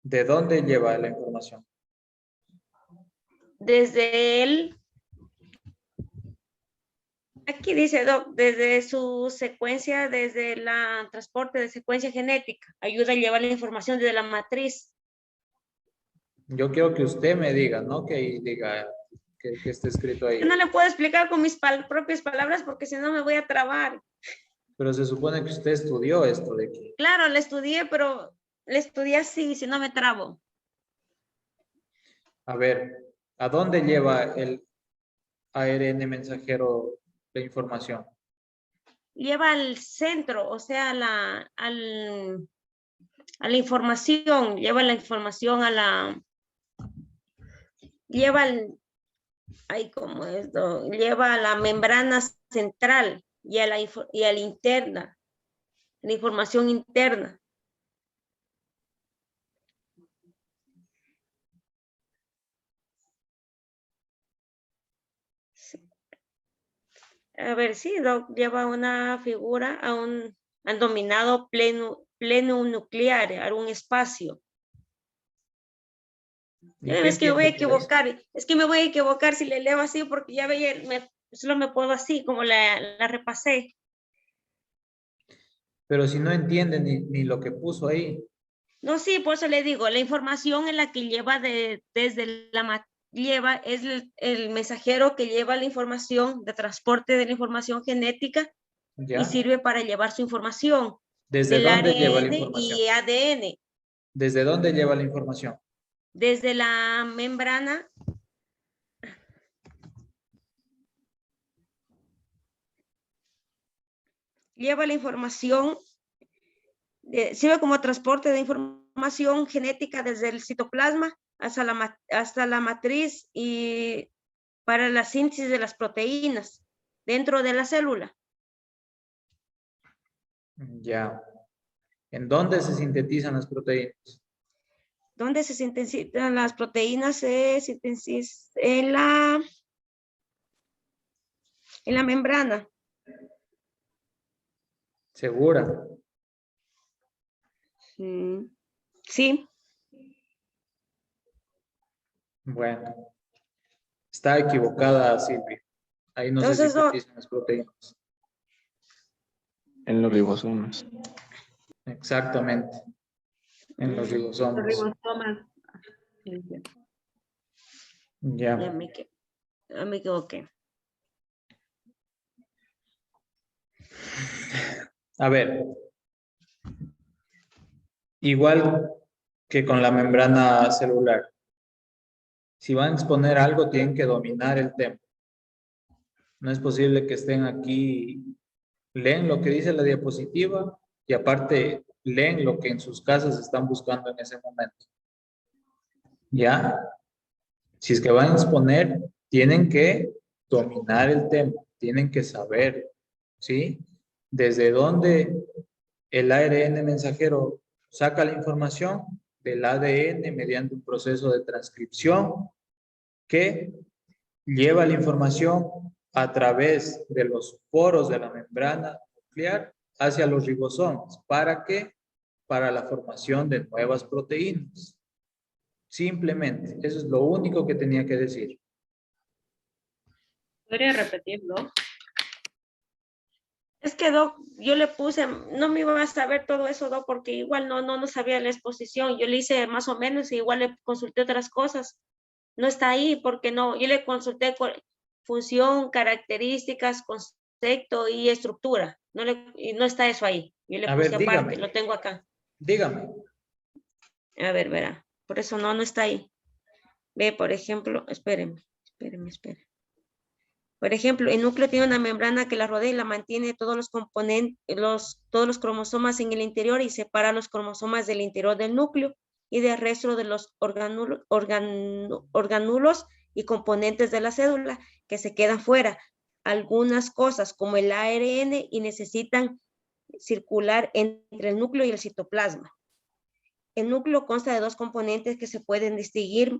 ¿De dónde lleva la información? Desde aquí dice, Doc, desde su secuencia, desde el transporte de secuencia genética. Ayuda a llevar la información desde la matriz. Yo quiero que usted me diga, no que diga que esté escrito ahí. Yo no le puedo explicar con mis propias palabras porque si no me voy a trabar. Pero se supone que usted estudió esto de aquí. Claro, le estudié, pero le estudié así, si no me trabo. A ver, ¿a dónde lleva el ARN mensajero la información? Lleva al centro, o sea, a la información, lleva la información a la, lleva lleva a la membrana central y a la interna, la información interna. A ver, sí, lleva una figura al dominado pleno nuclear, a un espacio. Es que me voy a equivocar, si le leo así porque ya veía, solo me puedo así, como la repasé. Pero si no entiende ni lo que puso ahí. No, sí, por eso le digo, la información en la que lleva desde es el mensajero que lleva la información de transporte de la información genética. ¿Ya? Y sirve para llevar su información. ¿Desde dónde lleva la ARN información? y ADN. ¿Desde dónde lleva la información? Desde la membrana. Lleva la información, sirve como transporte de información genética desde el citoplasma hasta la matriz y para la síntesis de las proteínas dentro de la célula. Ya. ¿En dónde se sintetizan las proteínas? ¿Dónde se sintetizan las proteínas? Se sintetizan en la membrana. ¿Segura? Sí. Bueno. Está equivocada, Silvia. Ahí no se sintetizan las proteínas. En los ribosomas. Exactamente. En los ribosomas. Los ribosomas. Ya. Ya me equivoqué. A ver. Igual que con la membrana celular. Si van a exponer algo, tienen que dominar el tema. No es posible que estén aquí, leen lo que dice la diapositiva y aparte leen lo que en sus casas están buscando en ese momento. ¿Ya? Si es que van a exponer, tienen que dominar el tema, tienen que saber, ¿sí? Desde dónde el ARN mensajero saca la información, del ADN mediante un proceso de transcripción que lleva la información a través de los poros de la membrana nuclear hacia los ribosomas. ¿Para qué? Para la formación de nuevas proteínas. Simplemente, eso es lo único que tenía que decir. ¿Podría repetirlo? Es que, Doc, yo le puse, no me iba a saber todo eso, Doc, porque igual no sabía la exposición. Yo le hice más o menos y igual le consulté otras cosas. No está ahí porque no, yo le consulté función, características, concepto y estructura. Y no está eso ahí. Yo le A puse ver, aparte, dígame. lo tengo acá. Dígame. A ver, verá. Por eso no está ahí. Ve, por ejemplo, espérenme. Por ejemplo, el núcleo tiene una membrana que la rodea y la mantiene todos los componentes, todos los cromosomas en el interior y separa los cromosomas del interior del núcleo y del resto de los orgánulos y componentes de la célula que se quedan fuera. Algunas cosas como el ARN y necesitan circular entre el núcleo y el citoplasma. El núcleo consta de dos componentes que se pueden distinguir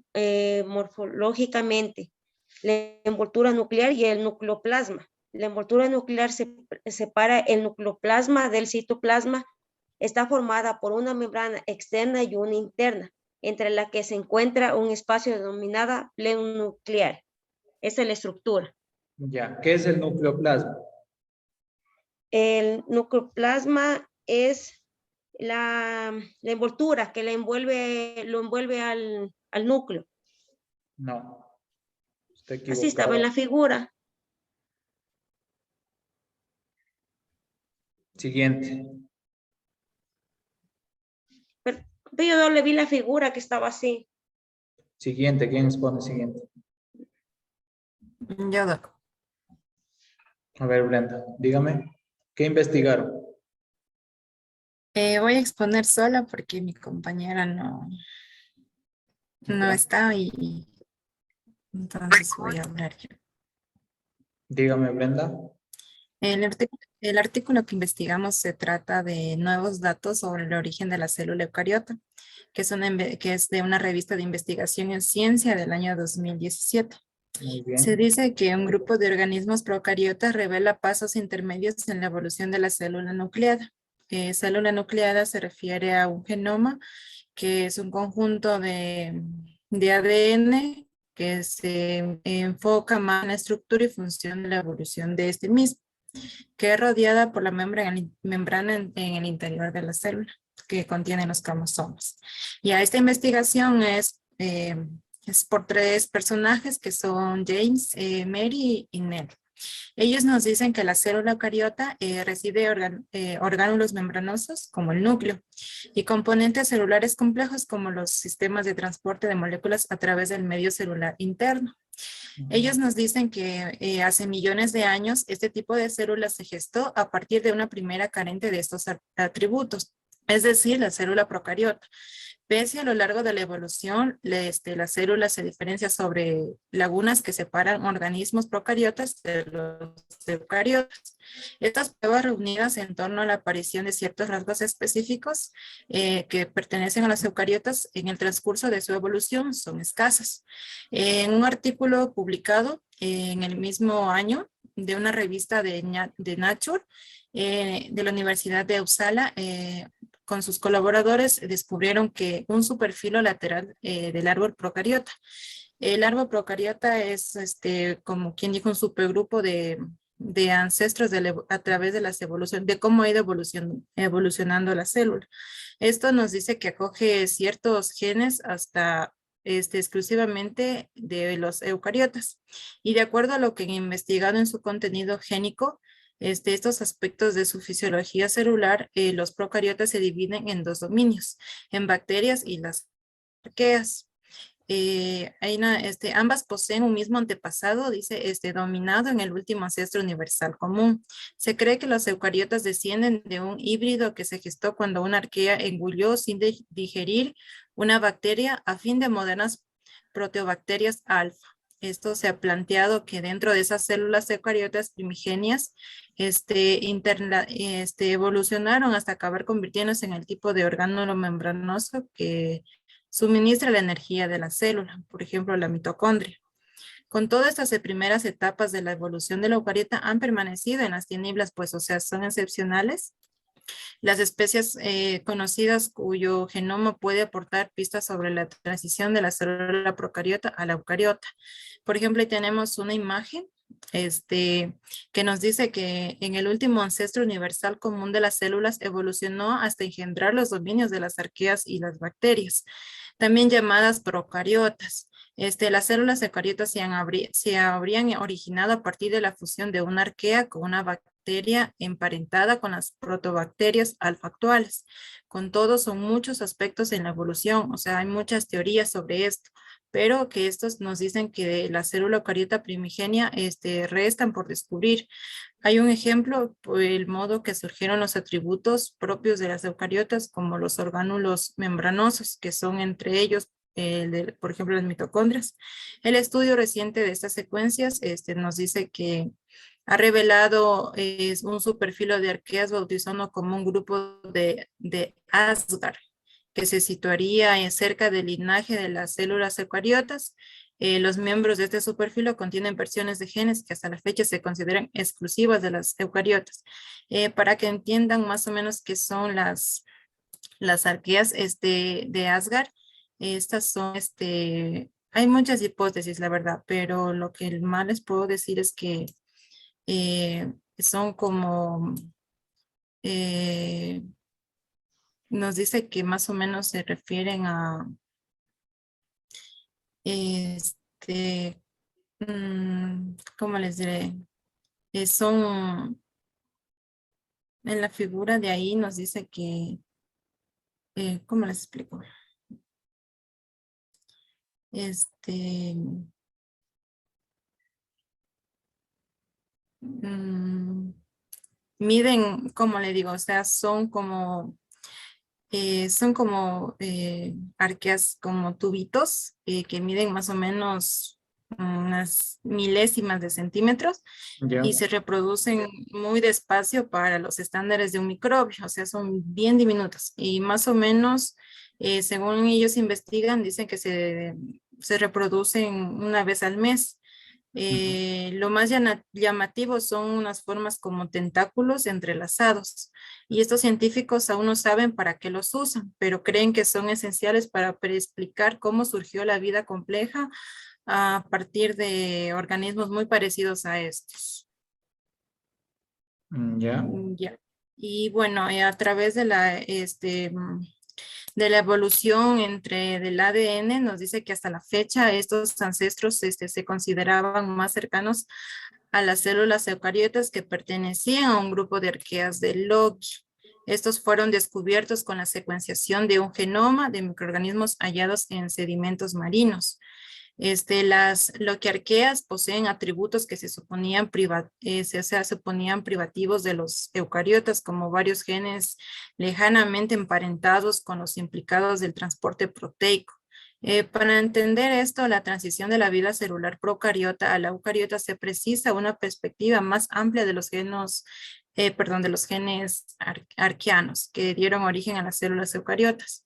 morfológicamente: la envoltura nuclear y el nucleoplasma. La envoltura nuclear separa el nucleoplasma del citoplasma. Está formada por una membrana externa y una interna, entre la que se encuentra un espacio denominado pleno nuclear. Esa es la estructura. Ya, ¿qué es el nucleoplasma? El nucleoplasma es la envoltura que lo envuelve al núcleo. No. Está equivocado. Así estaba en la figura. Siguiente. Pero yo no le vi la figura que estaba así. Siguiente. ¿Quién expone siguiente? Yo, Doc. A ver, Brenda, dígame. ¿Qué investigaron? Voy a exponer sola porque mi compañera no está y entonces voy a hablar yo. Dígame, Brenda. El artículo que investigamos se trata de nuevos datos sobre el origen de la célula eucariota, que es de una revista de investigación en ciencia del año 2017. Muy bien. Se dice que un grupo de organismos procariotas revela pasos intermedios en la evolución de la célula nucleada. Célula nucleada se refiere a un genoma que es un conjunto de ADN que se enfoca más en la estructura y función de la evolución de este mismo, que es rodeada por la membrana en el interior de la célula que contiene los cromosomas. Y a esta investigación es por tres personajes que son James, Mary y Nell. Ellos nos dicen que la célula eucariota recibe orgánulos membranosos como el núcleo y componentes celulares complejos como los sistemas de transporte de moléculas a través del medio celular interno. Ellos nos dicen que hace millones de años este tipo de células se gestó a partir de una primera carente de estos atributos, es decir, la célula procariota. Pese a lo largo de la evolución, la célula se diferencia sobre lagunas que separan organismos procariotas de los eucariotas. Estas pruebas reunidas en torno a la aparición de ciertos rasgos específicos que pertenecen a los eucariotas en el transcurso de su evolución son escasas. En un artículo publicado en el mismo año de una revista de Nature de la Universidad de Uppsala, con sus colaboradores descubrieron que un superfilo lateral del árbol procariota. El árbol procariota es, como quien dijo, un supergrupo de ancestros a través de las evoluciones, de cómo ha ido evolucionando la célula. Esto nos dice que acoge ciertos genes hasta exclusivamente de los eucariotas. Y de acuerdo a lo que han investigado en su contenido génico, estos aspectos de su fisiología celular, los procariotas se dividen en dos dominios, en bacterias y las arqueas. Ambas poseen un mismo antepasado, dice, dominado en el último ancestro universal común. Se cree que los eucariotas descienden de un híbrido que se gestó cuando una arquea engulló sin digerir una bacteria a fin de modernas proteobacterias alfa. Esto se ha planteado que dentro de esas células eucariotas primigenias evolucionaron hasta acabar convirtiéndose en el tipo de orgánulo membranoso que suministra la energía de la célula, por ejemplo, la mitocondria. Con todas estas primeras etapas de la evolución de la eucariota han permanecido en las tinieblas, pues, o sea, son excepcionales. Las especies conocidas cuyo genoma puede aportar pistas sobre la transición de la célula procariota a la eucariota. Por ejemplo, ahí tenemos una imagen que nos dice que en el último ancestro universal común de las células evolucionó hasta engendrar los dominios de las arqueas y las bacterias, también llamadas procariotas. Las células eucariotas se habrían originado a partir de la fusión de una arquea con una bacteria emparentada con las protobacterias alfa-actuales. Con todo, son muchos aspectos en la evolución, o sea, hay muchas teorías sobre esto, pero que estos nos dicen que la célula eucariota primigenia restan por descubrir. Hay un ejemplo por el modo que surgieron los atributos propios de las eucariotas, como los orgánulos membranosos, que son entre ellos, por ejemplo, las mitocondrias. El estudio reciente de estas secuencias nos dice que ha revelado un superfilo de arqueas bautizando como un grupo de Asgard, que se situaría cerca del linaje de las células eucariotas. Los miembros de este superfilo contienen versiones de genes que hasta la fecha se consideran exclusivas de las eucariotas. Para que entiendan más o menos qué son las arqueas de Asgard, estas son, hay muchas hipótesis, la verdad, pero lo que más les puedo decir es que son como, nos dice que más o menos se refieren a, ¿cómo les diré? Son, en la figura de ahí nos dice que, ¿cómo les explico? Miden, como le digo, o sea, son como arqueas, como tubitos que miden más o menos unas milésimas de centímetros y se reproducen muy despacio para los estándares de un microbio, o sea, son bien diminutos y más o menos, según ellos investigan, dicen que se reproducen una vez al mes. Lo más llamativo son unas formas como tentáculos entrelazados y estos científicos aún no saben para qué los usan, pero creen que son esenciales para explicar cómo surgió la vida compleja a partir de organismos muy parecidos a estos. Ya. Ya. Y bueno, a través de la evolución del ADN, nos dice que hasta la fecha estos ancestros se consideraban más cercanos a las células eucariotas que pertenecían a un grupo de arqueas de Locke. Estos fueron descubiertos con la secuenciación de un genoma de microorganismos hallados en sedimentos marinos. Las loquiarqueas poseen atributos que se suponían privativos de los eucariotas, como varios genes lejanamente emparentados con los implicados del transporte proteico. Para entender esto, la transición de la vida celular procariota a la eucariota se precisa una perspectiva más amplia de los genes arqueanos que dieron origen a las células eucariotas.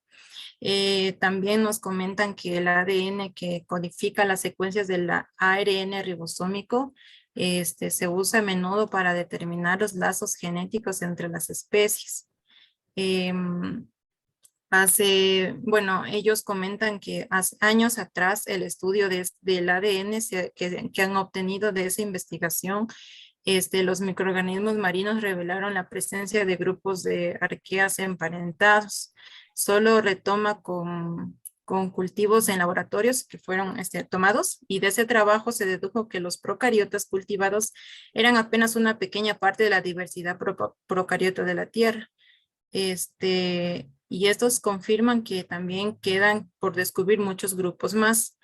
También nos comentan que el ADN que codifica las secuencias del ARN ribosómico se usa a menudo para determinar los lazos genéticos entre las especies. Ellos comentan que hace años atrás el estudio del ADN que han obtenido de esa investigación, los microorganismos marinos revelaron la presencia de grupos de arqueas emparentados. Solo retoma con cultivos en laboratorios que fueron tomados y de ese trabajo se dedujo que los procariotas cultivados eran apenas una pequeña parte de la diversidad procariota de la Tierra. Y estos confirman que también quedan por descubrir muchos grupos más,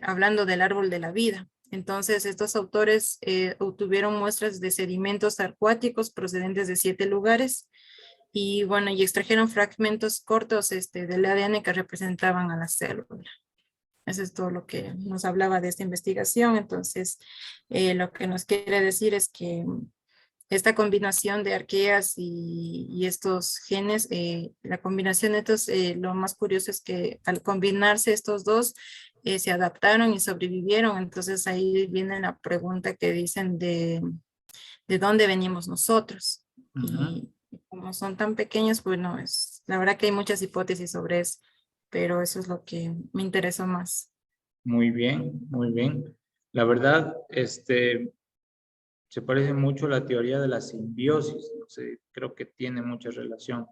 hablando del árbol de la vida. Entonces, estos autores obtuvieron muestras de sedimentos acuáticos procedentes de 7 lugares y bueno, y extrajeron fragmentos cortos del ADN que representaban a la célula. Eso es todo lo que nos hablaba de esta investigación. Entonces, lo que nos quiere decir es que esta combinación de arqueas y estos genes, la combinación de estos, lo más curioso es que al combinarse estos dos, se adaptaron y sobrevivieron. Entonces ahí viene la pregunta que dicen de dónde venimos nosotros. Y como son tan pequeños, bueno, la verdad que hay muchas hipótesis sobre eso, pero eso es lo que me interesó más. Muy bien, muy bien. La verdad, se parece mucho a la teoría de la simbiosis. No sé, creo que tiene mucha relación.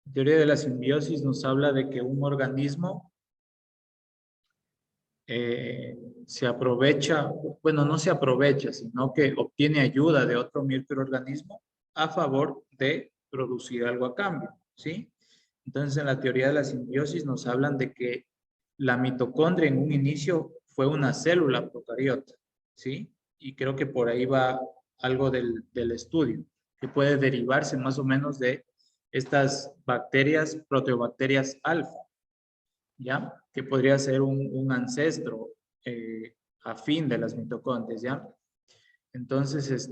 La teoría de la simbiosis nos habla de que un organismo se aprovecha, bueno, no se aprovecha, sino que obtiene ayuda de otro microorganismo a favor de producir algo a cambio, ¿sí? Entonces, en la teoría de la simbiosis nos hablan de que la mitocondria en un inicio fue una célula procariota, ¿sí? Y creo que por ahí va algo del estudio, que puede derivarse más o menos de estas bacterias, proteobacterias alfa, ¿ya? Que podría ser un ancestro afín de las mitocondrias, ¿ya? Entonces,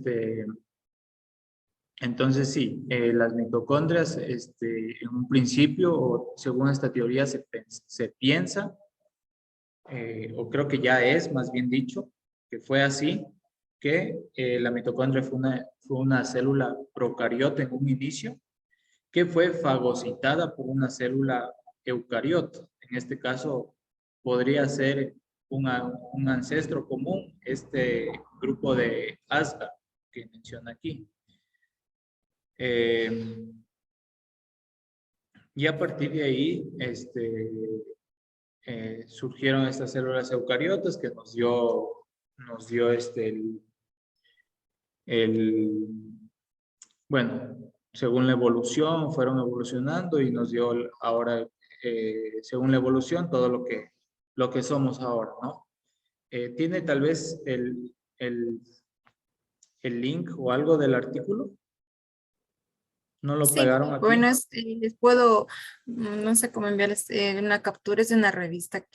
entonces sí, las mitocondrias, en un principio, o según esta teoría, se piensa, o creo que ya es, más bien dicho, que fue así, que la mitocondria fue una célula procariota en un inicio, que fue fagocitada por una célula eucariota. En este caso, podría ser un ancestro común, este grupo de Asgard que menciona aquí. Y a partir de ahí, surgieron estas células eucariotas que nos dio bueno, según la evolución, fueron evolucionando y nos dio ahora, según la evolución, todo lo que somos ahora, ¿no? ¿Tiene tal vez el link o algo del artículo? ¿No lo Sí, pegaron aquí? bueno, les puedo, no sé cómo enviarles una captura, es de una revista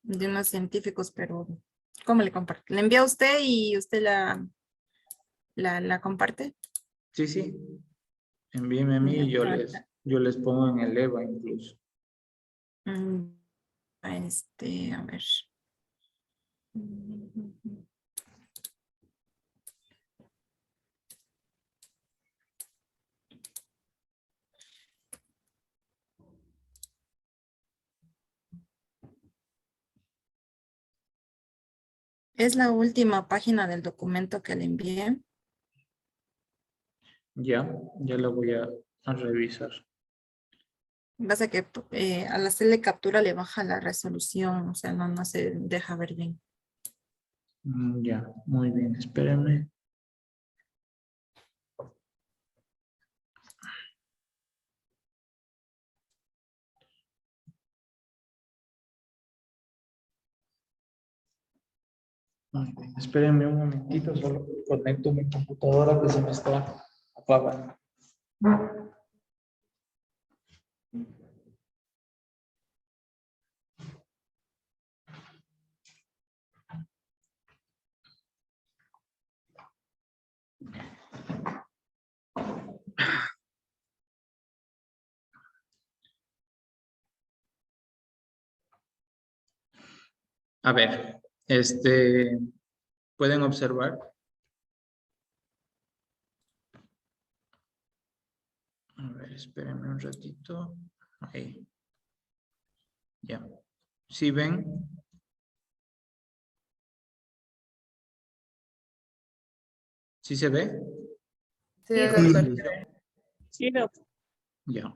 de unos científicos, pero ¿cómo le comparto? ¿Le envía a usted y usted la comparte? Sí, sí. Envíeme a mí y yo les pongo en el EVA incluso. A ver. Es la última página del documento que le envié. Ya la voy a revisar. Pasa que al hacerle captura le baja la resolución, o sea, no se deja ver bien. Ya, muy bien, espérenme. Muy bien, espérenme un momentito, solo conecto mi computadora que se me está apagando. A ver, pueden observar. A ver, espérenme un ratito. Ahí. Ya. ¿Sí ven? ¿Sí se ve? Sí, Sí, doctor. Sí, doctor. Ya.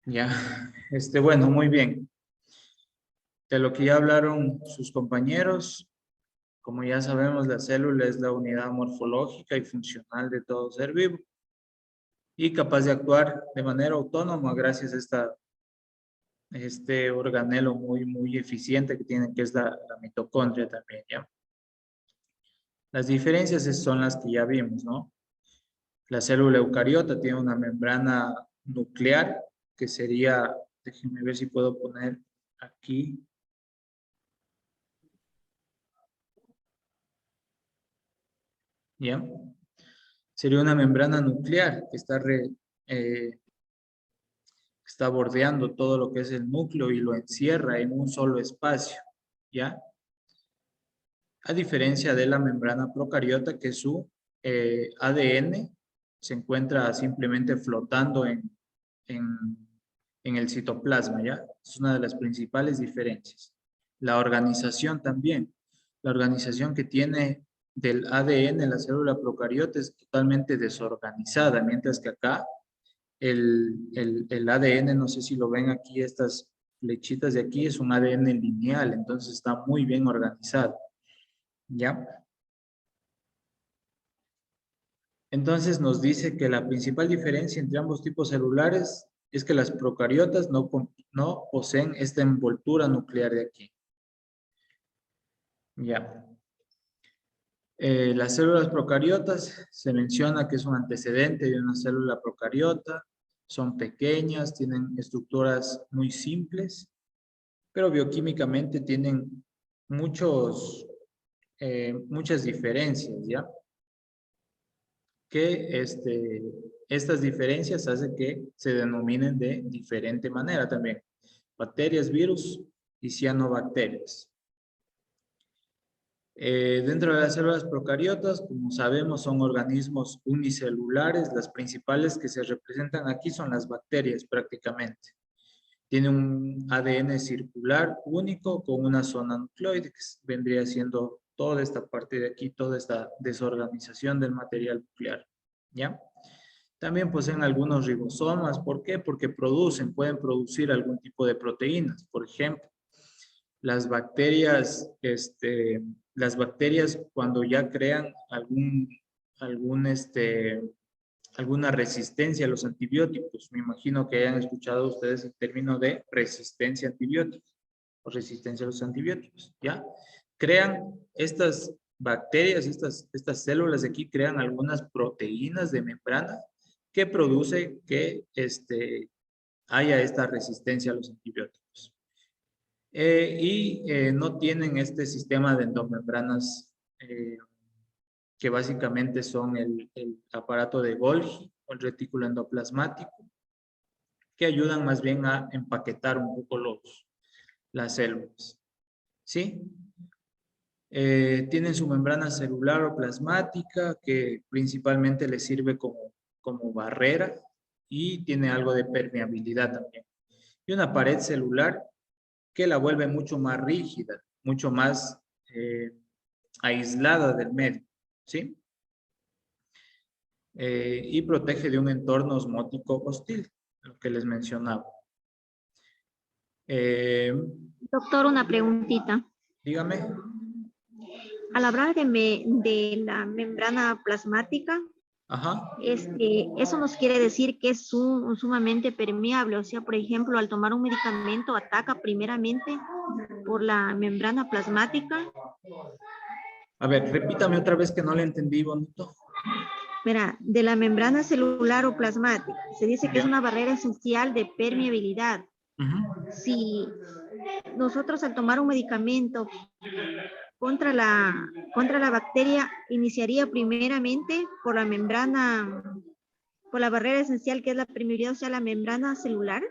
Ya. Bueno, muy bien. De lo que ya hablaron sus compañeros, como ya sabemos, la célula es la unidad morfológica y funcional de todo ser vivo y capaz de actuar de manera autónoma gracias a este organelo muy eficiente que tiene, que es la mitocondria también, ¿ya? Las diferencias son las que ya vimos, ¿no? La célula eucariota tiene una membrana nuclear que sería, déjenme ver si puedo poner aquí. ¿Ya? Sería una membrana nuclear que está bordeando todo lo que es el núcleo y lo encierra en un solo espacio, ¿ya? A diferencia de la membrana procariota, que su ADN se encuentra simplemente flotando en el citoplasma, ¿ya? Es una de las principales diferencias. La organización también. La organización que tiene del ADN la célula procariota es totalmente desorganizada, mientras que acá el ADN, no sé si lo ven aquí, estas flechitas de aquí, es un ADN lineal, entonces está muy bien organizado. ¿Ya? Entonces nos dice que la principal diferencia entre ambos tipos celulares es que las procariotas no poseen esta envoltura nuclear de aquí. Ya. Las células procariotas se menciona que es un antecedente de una célula procariota. Son pequeñas, tienen estructuras muy simples, pero bioquímicamente tienen muchas diferencias, ¿ya? Que estas diferencias hacen que se denominen de diferente manera también. Bacterias, virus y cianobacterias. Dentro de las células procariotas, como sabemos, son organismos unicelulares. Las principales que se representan aquí son las bacterias prácticamente. Tiene un ADN circular único con una zona nucleoide que vendría siendo toda esta parte de aquí, toda esta desorganización del material nuclear, ¿ya? También poseen algunos ribosomas. ¿Por qué? Porque pueden producir algún tipo de proteínas. Por ejemplo, las bacterias cuando ya crean alguna resistencia a los antibióticos, me imagino que hayan escuchado ustedes el término de resistencia a antibióticos o resistencia a los antibióticos, ¿ya? Crean estas bacterias, estas células de aquí crean algunas proteínas de membrana que produce que haya esta resistencia a los antibióticos. No tienen este sistema de endomembranas que básicamente son el aparato de Golgi o el retículo endoplasmático, que ayudan más bien a empaquetar un poco las células. ¿Sí? Tienen su membrana celular o plasmática, que principalmente les sirve como barrera, y tiene algo de permeabilidad también. Y una pared celular que la vuelve mucho más rígida, mucho más aislada del medio, ¿sí? Y protege de un entorno osmótico hostil, lo que les mencionaba. Doctor, una preguntita. Dígame. Al hablar de la membrana plasmática, ajá, eso nos quiere decir que es sumamente permeable. O sea, por ejemplo, al tomar un medicamento ataca primeramente por la membrana plasmática. A ver, repítame otra vez que no le entendí bonito. Mira, de la membrana celular o plasmática, se dice que es una barrera esencial de permeabilidad. Si nosotros al tomar un medicamento contra la bacteria, iniciaría primeramente por la membrana, por la barrera esencial que es la permeabilidad, o sea, la membrana celular.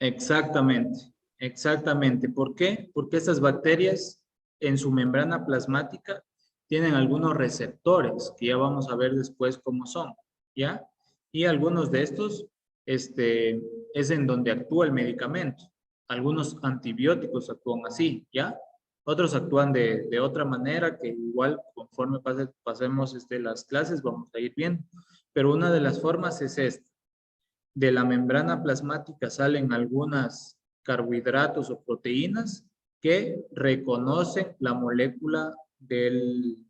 Exactamente, exactamente. ¿Por qué? Porque estas bacterias en su membrana plasmática tienen algunos receptores que ya vamos a ver después cómo son, ¿ya? Y algunos de estos es en donde actúa el medicamento. Algunos antibióticos actúan así, ¿ya? Otros actúan de otra manera, que igual conforme pasemos las clases vamos a ir viendo. Pero una de las formas es esta. De la membrana plasmática salen algunos carbohidratos o proteínas que reconocen la molécula del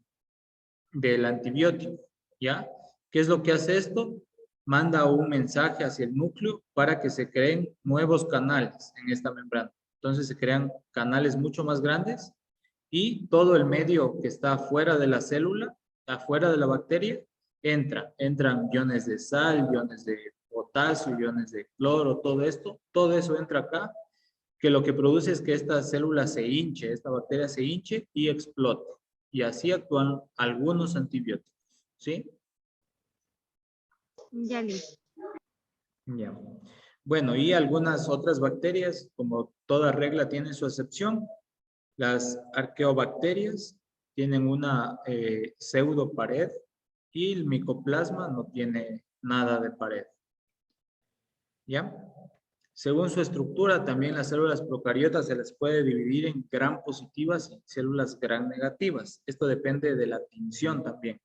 antibiótico, ¿ya? ¿Qué es lo que hace esto? Manda un mensaje hacia el núcleo para que se creen nuevos canales en esta membrana. Entonces se crean canales mucho más grandes y todo el medio que está afuera de la célula, afuera de la bacteria, entran iones de sal, iones de potasio, iones de cloro, todo eso entra acá, que lo que produce es que esta célula se hinche, esta bacteria se hinche y explote. Y así actúan algunos antibióticos. ¿Sí? Ya listo. Ya. Bueno, y algunas otras bacterias, como toda regla tiene su excepción. Las arqueobacterias tienen una pseudo pared y el micoplasma no tiene nada de pared. ¿Ya? Según su estructura, también las células procariotas se les puede dividir en gram positivas y células gram negativas. Esto depende de la tinción también.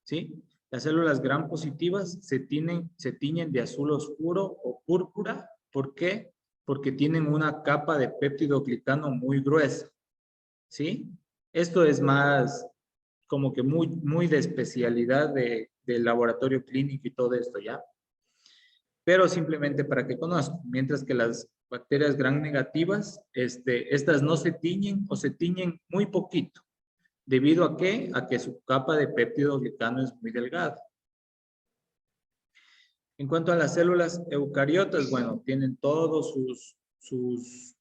¿Sí? Las células gram positivas se tiñen de azul oscuro o púrpura. ¿Por qué? Porque tienen una capa de péptidoglicano muy gruesa. ¿Sí? Esto es más como que muy de especialidad del laboratorio clínico y todo esto, ¿ya? Pero simplemente para que conozcan, mientras que las bacterias gram negativas, estas no se tiñen o se tiñen muy poquito. ¿Debido a qué? A que su capa de péptidoglicano es muy delgada. En cuanto a las células eucariotas, bueno, tienen todos sus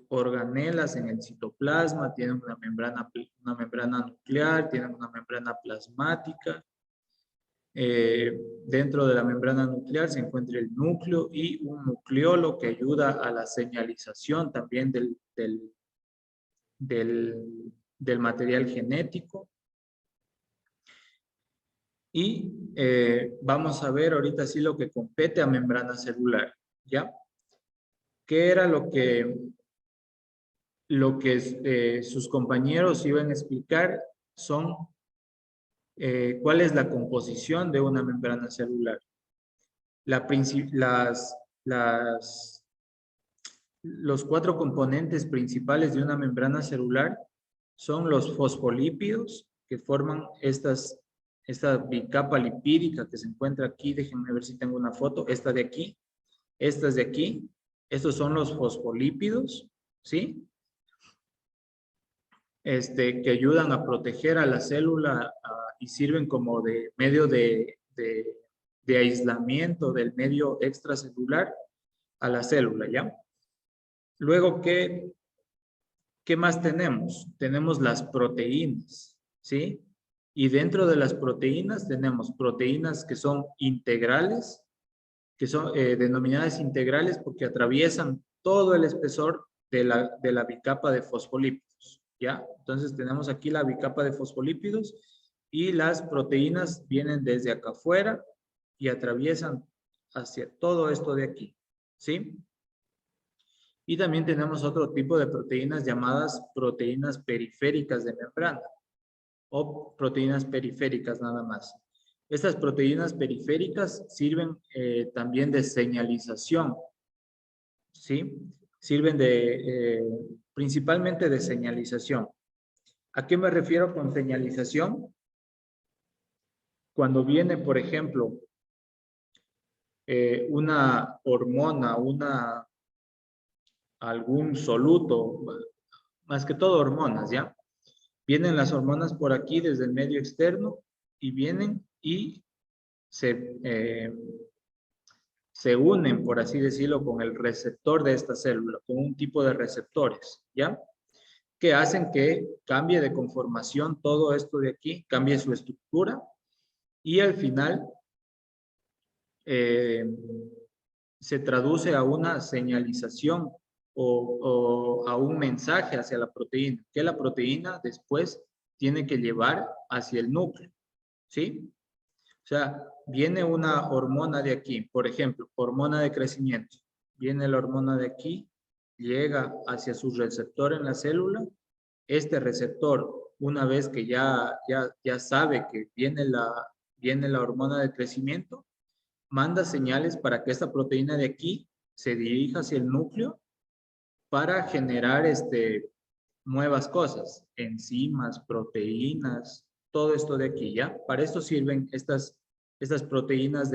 organelas en el citoplasma, tienen una membrana nuclear, tienen una membrana plasmática. Dentro de la membrana nuclear se encuentra el núcleo y un nucleolo que ayuda a la señalización también del material genético. Y vamos a ver ahorita sí lo que compete a membrana celular, ¿ya? ¿Qué era lo que sus compañeros iban a explicar? Son cuál es la composición de una membrana celular. Los 4 componentes principales de una membrana celular son los fosfolípidos que forman esta bicapa lipídica que se encuentra aquí. Déjenme ver si tengo una foto. Esta de aquí, estas de aquí. Estos son los fosfolípidos, ¿sí? Que ayudan a proteger a la célula y sirven como de medio de aislamiento del medio extracelular a la célula, ¿ya? Luego, ¿qué más tenemos? Tenemos las proteínas, ¿sí? Y dentro de las proteínas tenemos proteínas que son integrales, que son denominadas integrales porque atraviesan todo el espesor de la bicapa de fosfolípidos, ¿ya? Entonces tenemos aquí la bicapa de fosfolípidos y las proteínas vienen desde acá afuera y atraviesan hacia todo esto de aquí, ¿sí? Y también tenemos otro tipo de proteínas llamadas proteínas periféricas de membrana o proteínas periféricas nada más. Estas proteínas periféricas sirven también de señalización, ¿sí? Sirven principalmente de señalización. ¿A qué me refiero con señalización? Cuando viene, por ejemplo, una hormona, algún soluto, más que todo hormonas, ¿ya? Vienen las hormonas por aquí desde el medio externo y vienen y se unen, por así decirlo, con el receptor de esta célula, con un tipo de receptores, ¿ya? Que hacen que cambie de conformación todo esto de aquí, cambie su estructura y al final se traduce a una señalización o a un mensaje hacia la proteína, que la proteína después tiene que llevar hacia el núcleo, ¿sí? O sea, viene una hormona de aquí, por ejemplo, hormona de crecimiento. Viene la hormona de aquí, llega hacia su receptor en la célula. Este receptor, una vez que ya sabe que viene la hormona de crecimiento, manda señales para que esta proteína de aquí se dirija hacia el núcleo para generar nuevas cosas, enzimas, proteínas, todo esto de aquí, ¿ya? Para esto sirven estas proteínas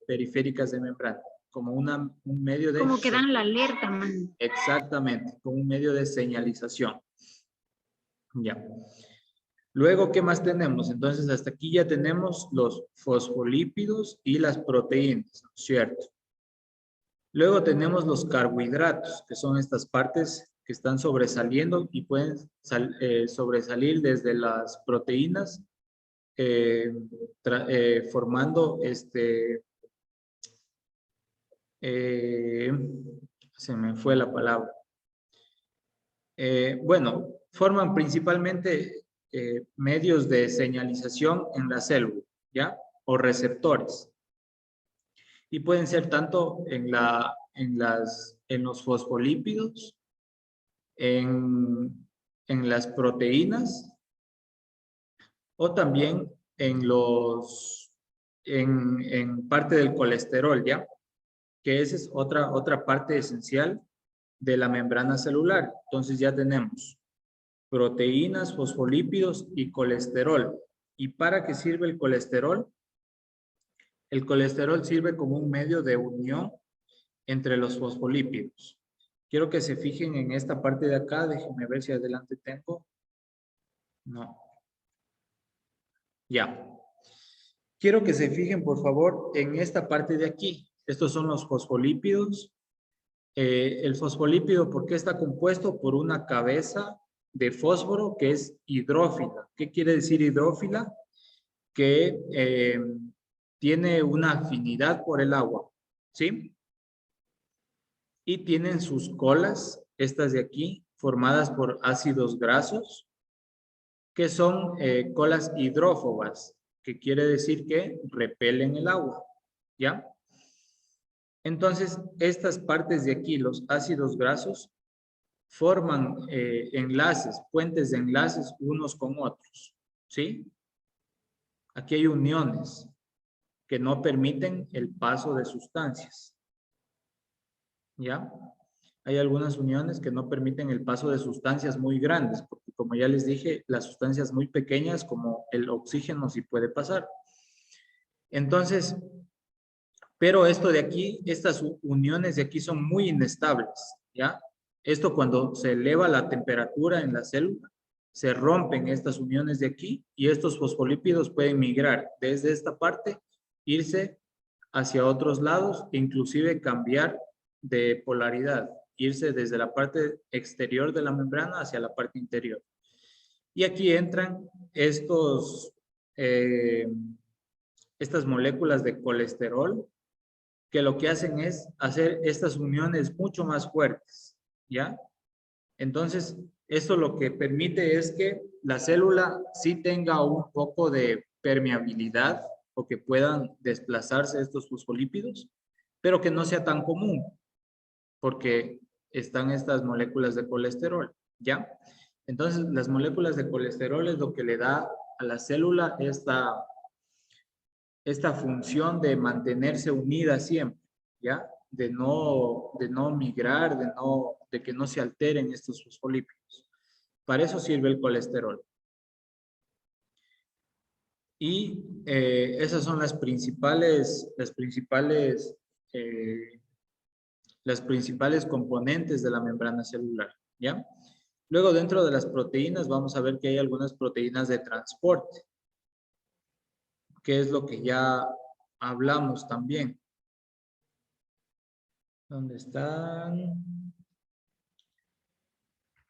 periféricas de membrana, como un medio de... Como que dan la alerta, man. Exactamente, como un medio de señalización. Ya. Luego, ¿qué más tenemos? Entonces, hasta aquí ya tenemos los fosfolípidos y las proteínas, ¿no es cierto? Luego tenemos los carbohidratos, que son estas partes que están sobresaliendo y pueden sobresalir desde las proteínas formando se me fue la palabra. Bueno, forman principalmente medios de señalización en la célula, ¿ya? O receptores. Y pueden ser tanto en los fosfolípidos, en las proteínas, o también en parte del colesterol, ¿ya? Que esa es otra parte esencial de la membrana celular. Entonces ya tenemos proteínas, fosfolípidos y colesterol. ¿Y para qué sirve el colesterol? El colesterol sirve como un medio de unión entre los fosfolípidos. Quiero que se fijen en esta parte de acá. Déjenme ver si adelante tengo. No. Ya. Quiero que se fijen, por favor, en esta parte de aquí. Estos son los fosfolípidos. El fosfolípido, ¿por qué está compuesto? Por una cabeza de fósforo que es hidrófila. ¿Qué quiere decir hidrófila? Que tiene una afinidad por el agua, ¿sí? Y tienen sus colas, estas de aquí, formadas por ácidos grasos, que son colas hidrófobas, que quiere decir que repelen el agua, ¿ya? Entonces, estas partes de aquí, los ácidos grasos, forman enlaces, puentes de enlaces unos con otros, ¿sí? Aquí hay uniones que no permiten el paso de sustancias, ¿ya? Hay algunas uniones que no permiten el paso de sustancias muy grandes, porque como ya les dije, las sustancias muy pequeñas como el oxígeno sí puede pasar. Entonces, pero esto de aquí, estas uniones de aquí son muy inestables, ¿ya? Esto cuando se eleva la temperatura en la célula, se rompen estas uniones de aquí y estos fosfolípidos pueden migrar desde esta parte, irse hacia otros lados e inclusive cambiar de polaridad, irse desde la parte exterior de la membrana hacia la parte interior. Y aquí entran estas moléculas de colesterol que lo que hacen es hacer estas uniones mucho más fuertes, ¿ya? Entonces, esto lo que permite es que la célula sí tenga un poco de permeabilidad o que puedan desplazarse estos fosfolípidos, pero que no sea tan común, porque están estas moléculas de colesterol, ¿ya? Entonces, las moléculas de colesterol es lo que le da a la célula esta función de mantenerse unida siempre, ¿ya? De no migrar, de que no se alteren estos fosfolípidos. Para eso sirve el colesterol. Y esas son las principales componentes de la membrana celular, ¿ya? Luego, dentro de las proteínas, vamos a ver que hay algunas proteínas de transporte, que es lo que ya hablamos también. ¿Dónde están?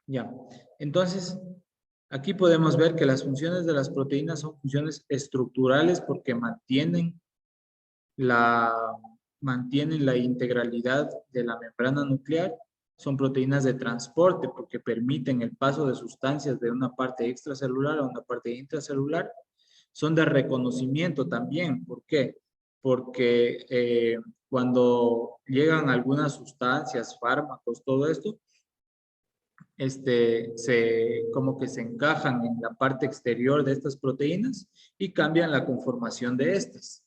Ya. Entonces, aquí podemos ver que las funciones de las proteínas son funciones estructurales porque mantienen la integralidad de la membrana nuclear. Son proteínas de transporte porque permiten el paso de sustancias de una parte extracelular a una parte intracelular. Son de reconocimiento también. ¿Por qué? Porque cuando llegan algunas sustancias, fármacos, todo esto, como que se encajan en la parte exterior de estas proteínas y cambian la conformación de estas,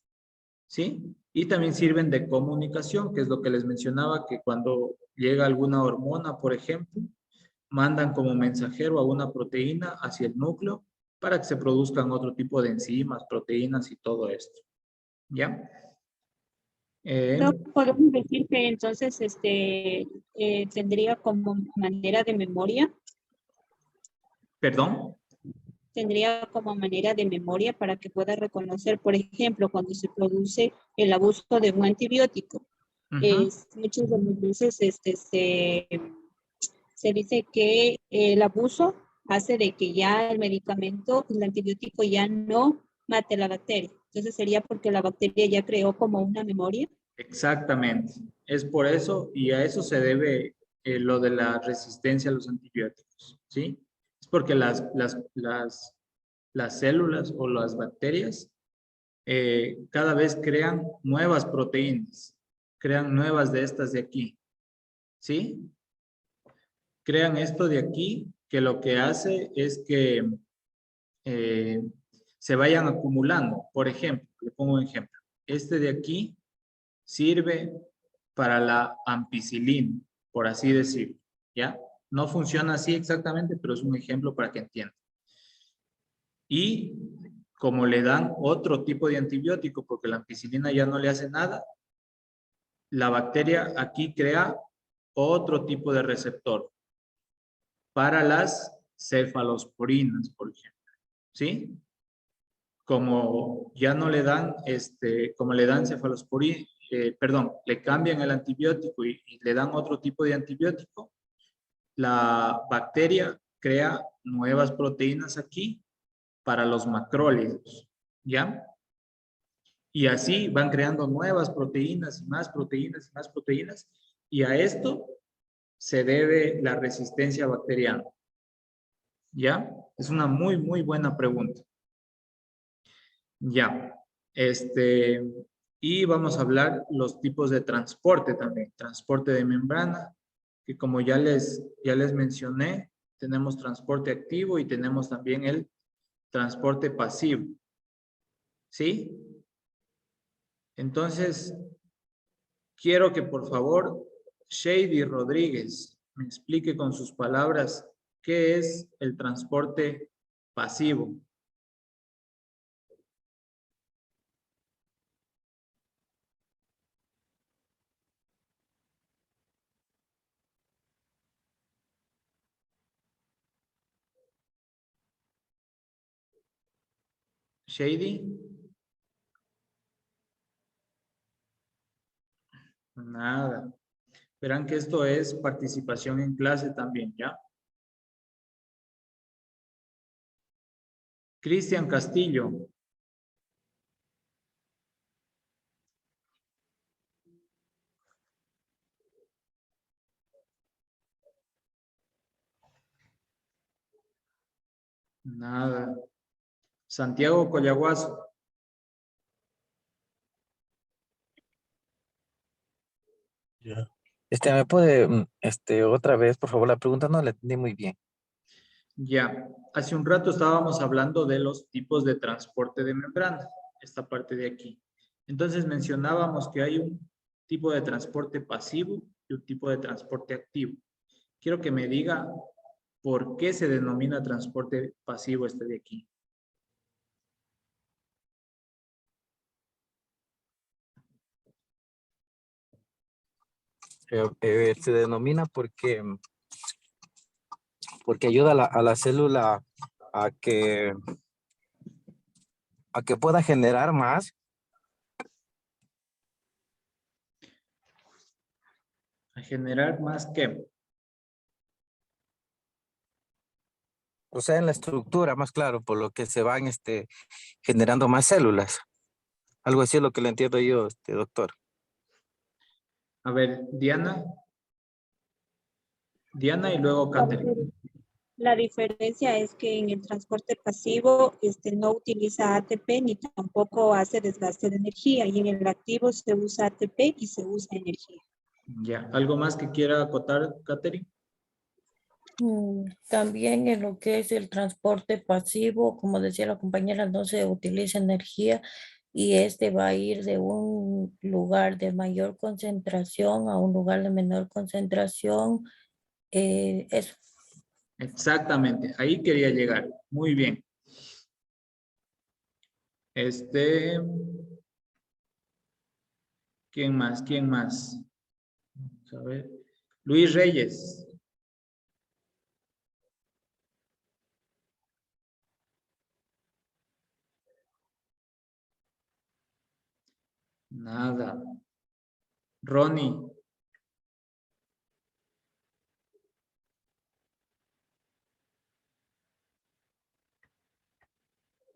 ¿sí? Y también sirven de comunicación, que es lo que les mencionaba, que cuando llega alguna hormona, por ejemplo, mandan como mensajero a una proteína hacia el núcleo para que se produzcan otro tipo de enzimas, proteínas y todo esto, ¿ya? Podemos decir que entonces tendría como manera de memoria. ¿Perdón? Tendría como manera de memoria para que pueda reconocer, por ejemplo, cuando se produce el abuso de un antibiótico. Muchas de las veces se dice que el abuso hace de que ya el medicamento, el antibiótico ya no mate la bacteria. Entonces sería porque la bacteria ya creó como una memoria. Exactamente. Es por eso y a eso se debe lo de la resistencia a los antibióticos, ¿sí? Es porque las células o las bacterias cada vez crean nuevas proteínas, crean nuevas de estas de aquí, ¿sí? Crean esto de aquí que lo que hace es que se vayan acumulando. Por ejemplo, le pongo un ejemplo. Este de aquí sirve para la ampicilina, por así decirlo, ¿ya? No funciona así exactamente, pero es un ejemplo para que entiendan. Y como le dan otro tipo de antibiótico, porque la ampicilina ya no le hace nada, la bacteria aquí crea otro tipo de receptor para las cefalosporinas, por ejemplo, ¿sí? Como ya no le dan, como le dan cefalosporina, perdón, le cambian el antibiótico y le dan otro tipo de antibiótico, la bacteria crea nuevas proteínas aquí para los macrólidos, ¿ya? Y así van creando nuevas proteínas y más proteínas y más proteínas, y a esto se debe la resistencia bacteriana, ¿ya? Es una muy, muy buena pregunta. Ya, y vamos a hablar los tipos de transporte también. Transporte de membrana, que como ya les mencioné, tenemos transporte activo y tenemos también el transporte pasivo. ¿Sí? Entonces, quiero que por favor Shady Rodríguez me explique con sus palabras qué es el transporte pasivo. Shady. Nada. Verán que esto es participación en clase también, ¿ya? Cristian Castillo. Nada. Santiago Collaguazo. Ya. ¿Me puede, otra vez, por favor? La pregunta no la entendí muy bien. Ya. Hace un rato estábamos hablando de los tipos de transporte de membrana, esta parte de aquí. Entonces mencionábamos que hay un tipo de transporte pasivo y un tipo de transporte activo. Quiero que me diga por qué se denomina transporte pasivo este de aquí. Se denomina porque ayuda a la célula a que pueda generar más. A generar más que. O sea, en la estructura, más claro, por lo que se van generando más células. Algo así es lo que le entiendo yo, doctor. A ver, Diana. Diana y luego Catherine. La diferencia es que en el transporte pasivo no utiliza ATP ni tampoco hace desgaste de energía, y en el activo se usa ATP y se usa energía. Ya, ¿algo más que quiera acotar, Catherine? También en lo que es el transporte pasivo, como decía la compañera, no se utiliza energía y este va a ir de un lugar de mayor concentración a un lugar de menor concentración. Eso. Exactamente, ahí quería llegar. Muy bien. ¿Quién más? ¿Quién más? Vamos a ver. Luis Reyes. Nada. Ronnie.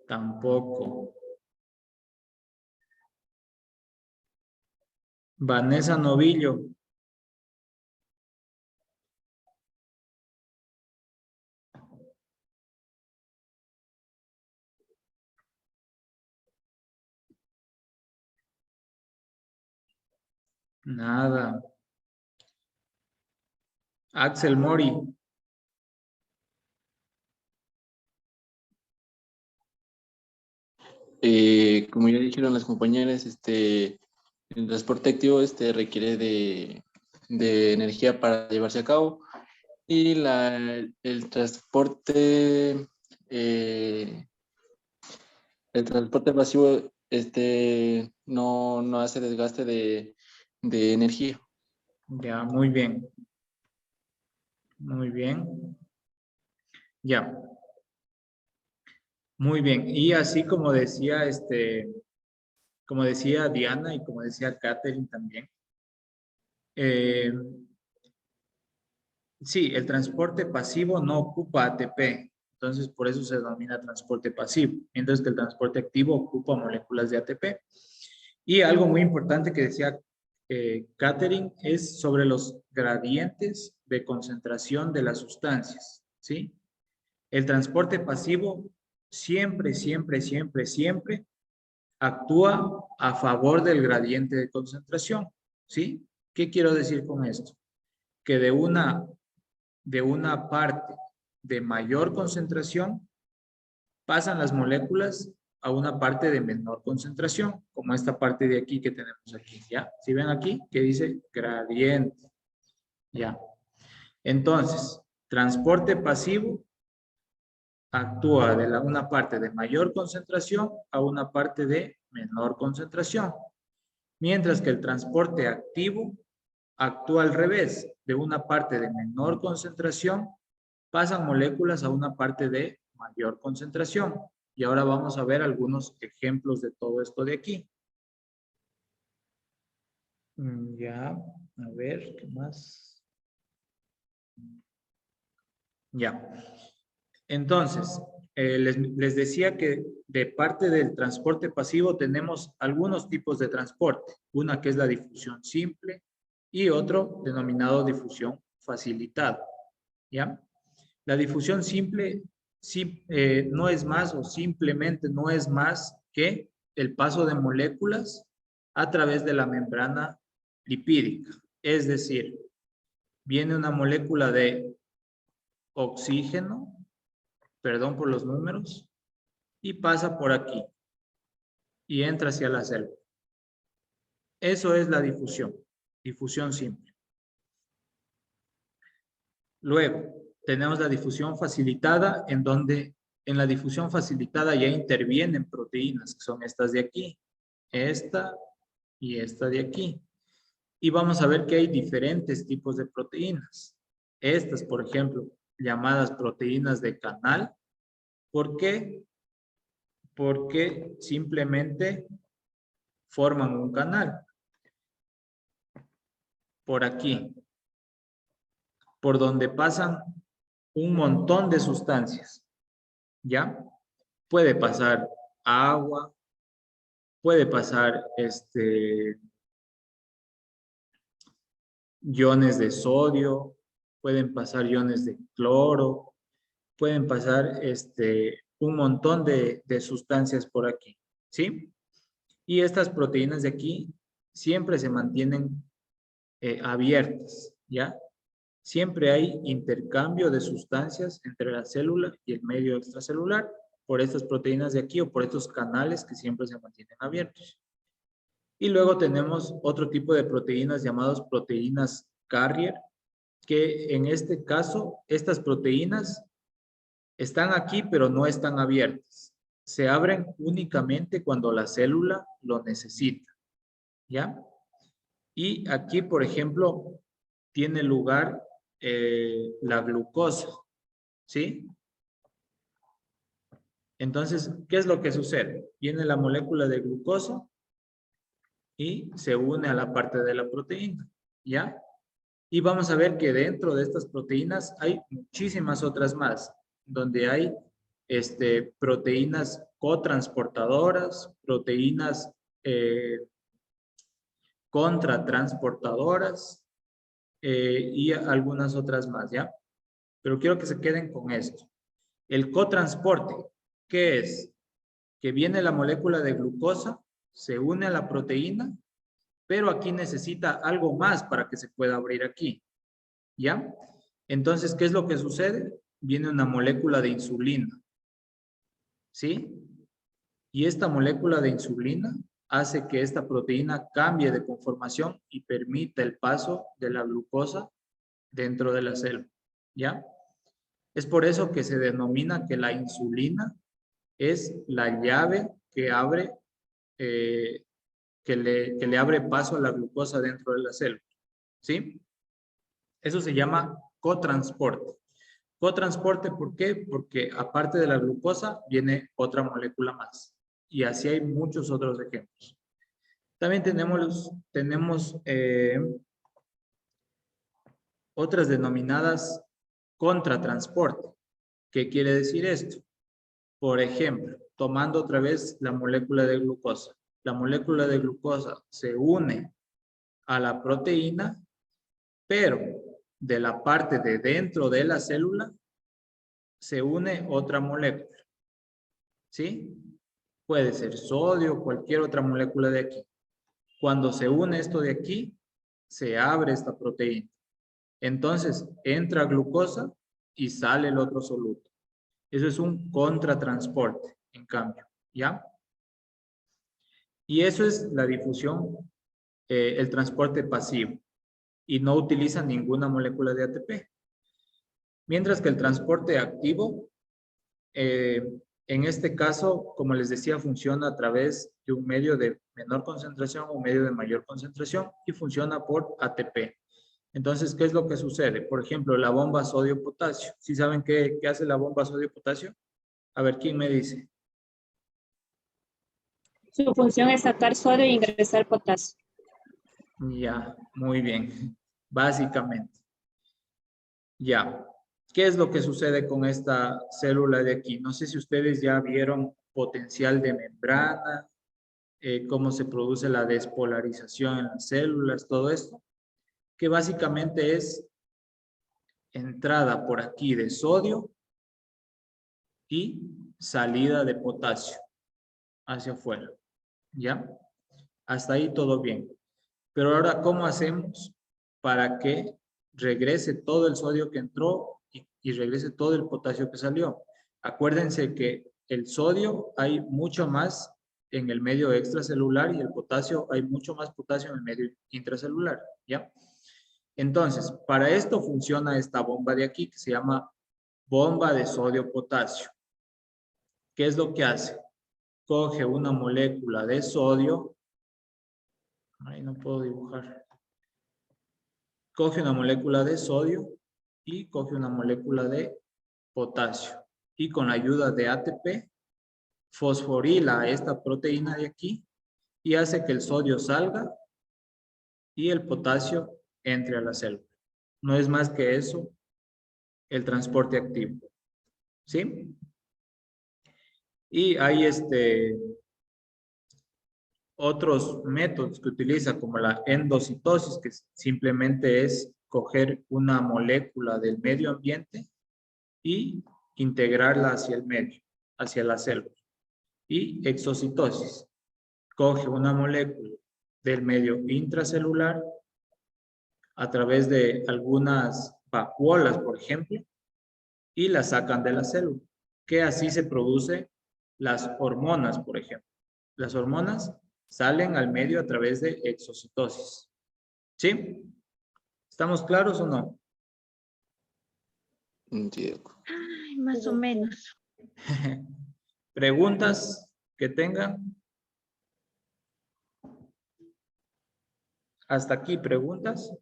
Tampoco. Vanessa Novillo. Nada. Axel Mori. Como ya dijeron las compañeras, el transporte activo requiere de energía para llevarse a cabo y el transporte pasivo no hace desgaste de energía. Ya, muy bien. Muy bien. Ya. Muy bien. Y así como decía como decía Diana y como decía Catherine también. Sí, el transporte pasivo no ocupa ATP. Entonces, por eso se denomina transporte pasivo. Mientras que el transporte activo ocupa moléculas de ATP. Y algo muy importante que decía Catherine es sobre los gradientes de concentración de las sustancias. ¿Sí? El transporte pasivo siempre, siempre, siempre, siempre actúa a favor del gradiente de concentración. ¿Sí? ¿Qué quiero decir con esto? Que de una parte de mayor concentración pasan las moléculas a una parte de menor concentración, como esta parte de aquí que tenemos aquí, ¿ya? Si ven aquí, que dice gradiente, ¿ya? Entonces, transporte pasivo actúa de una parte de mayor concentración a una parte de menor concentración, mientras que el transporte activo actúa al revés, de una parte de menor concentración pasan moléculas a una parte de mayor concentración. Y ahora vamos a ver algunos ejemplos de todo esto de aquí. Ya, a ver, ¿qué más? Ya. Entonces, les decía que de parte del transporte pasivo tenemos algunos tipos de transporte. Una que es la difusión simple y otro denominado difusión facilitada. ¿Ya? La difusión simple no es más o simplemente no es más que el paso de moléculas a través de la membrana lipídica. Es decir, viene una molécula de oxígeno, perdón por los números, y pasa por aquí y entra hacia la célula. Eso es la difusión simple. Luego, tenemos la difusión facilitada, en donde en la difusión facilitada ya intervienen proteínas, que son estas de aquí, esta y esta de aquí. Y vamos a ver que hay diferentes tipos de proteínas. Estas, por ejemplo, llamadas proteínas de canal. ¿Por qué? Porque simplemente forman un canal. Por aquí. Por donde pasan un montón de sustancias, ¿ya? Puede pasar agua, puede pasar iones de sodio, pueden pasar iones de cloro, pueden pasar un montón de sustancias por aquí, ¿sí? Y estas proteínas de aquí siempre se mantienen abiertas, ¿ya? Siempre hay intercambio de sustancias entre la célula y el medio extracelular por estas proteínas de aquí o por estos canales que siempre se mantienen abiertos. Y luego tenemos otro tipo de proteínas llamadas proteínas carrier, que en este caso, estas proteínas están aquí pero no están abiertas. Se abren únicamente cuando la célula lo necesita, ¿ya? Y aquí, por ejemplo, tiene lugar la glucosa, ¿sí? Entonces, ¿qué es lo que sucede? Viene la molécula de glucosa y se une a la parte de la proteína, ¿ya? Y vamos a ver que dentro de estas proteínas hay muchísimas otras más, donde hay proteínas cotransportadoras, proteínas contratransportadoras y algunas otras más, ¿ya? Pero quiero que se queden con esto. El cotransporte, ¿qué es? Que viene la molécula de glucosa, se une a la proteína, pero aquí necesita algo más para que se pueda abrir aquí, ¿ya? Entonces, ¿qué es lo que sucede? Viene una molécula de insulina, ¿sí? Y esta molécula de insulina hace que esta proteína cambie de conformación y permita el paso de la glucosa dentro de la célula, ¿ya? Es por eso que se denomina que la insulina es la llave que abre, que le abre paso a la glucosa dentro de la célula, ¿sí? Eso se llama cotransporte. Cotransporte, ¿por qué? Porque aparte de la glucosa viene otra molécula más. Y así hay muchos otros ejemplos. También tenemos otras denominadas contratransporte. ¿Qué quiere decir esto? Por ejemplo, tomando otra vez la molécula de glucosa. La molécula de glucosa se une a la proteína, pero de la parte de dentro de la célula se une otra molécula. ¿Sí? Puede ser sodio o cualquier otra molécula de aquí. Cuando se une esto de aquí, se abre esta proteína. Entonces, entra glucosa y sale el otro soluto. Eso es un contratransporte, en cambio, ¿ya? Y eso es la difusión, el transporte pasivo. Y no utiliza ninguna molécula de ATP. Mientras que el transporte activo, en este caso, como les decía, funciona a través de un medio de menor concentración o un medio de mayor concentración y funciona por ATP. Entonces, ¿qué es lo que sucede? Por ejemplo, la bomba sodio-potasio. ¿Sí saben qué hace la bomba sodio-potasio? A ver, ¿quién me dice? Su función es sacar sodio e ingresar potasio. Ya, muy bien. Básicamente. Ya. ¿Qué es lo que sucede con esta célula de aquí? No sé si ustedes ya vieron potencial de membrana, cómo se produce la despolarización en las células, todo esto. Que básicamente es entrada por aquí de sodio y salida de potasio hacia afuera. ¿Ya? Hasta ahí todo bien. Pero ahora, ¿cómo hacemos para que regrese todo el sodio que entró y regrese todo el potasio que salió? Acuérdense que el sodio hay mucho más en el medio extracelular y el potasio hay mucho más potasio en el medio intracelular. ¿Ya? Entonces, para esto funciona esta bomba de aquí que se llama bomba de sodio-potasio. ¿Qué es lo que hace? Coge una molécula de sodio. Ahí no puedo dibujar. Coge una molécula de sodio y coge una molécula de potasio. Y con la ayuda de ATP, fosforila esta proteína de aquí y hace que el sodio salga y el potasio entre a la célula. No es más que eso el transporte activo. ¿Sí? Y hay otros métodos que utiliza como la endocitosis, que simplemente es coger una molécula del medio ambiente y integrarla hacia el medio, hacia la célula. Y exocitosis, coge una molécula del medio intracelular a través de algunas vacuolas, por ejemplo, y la sacan de la célula, que así se producen las hormonas, por ejemplo. Las hormonas salen al medio a través de exocitosis. ¿Sí? ¿Estamos claros o no? Ay, más o menos. ¿Preguntas que tengan? Hasta aquí, ¿preguntas?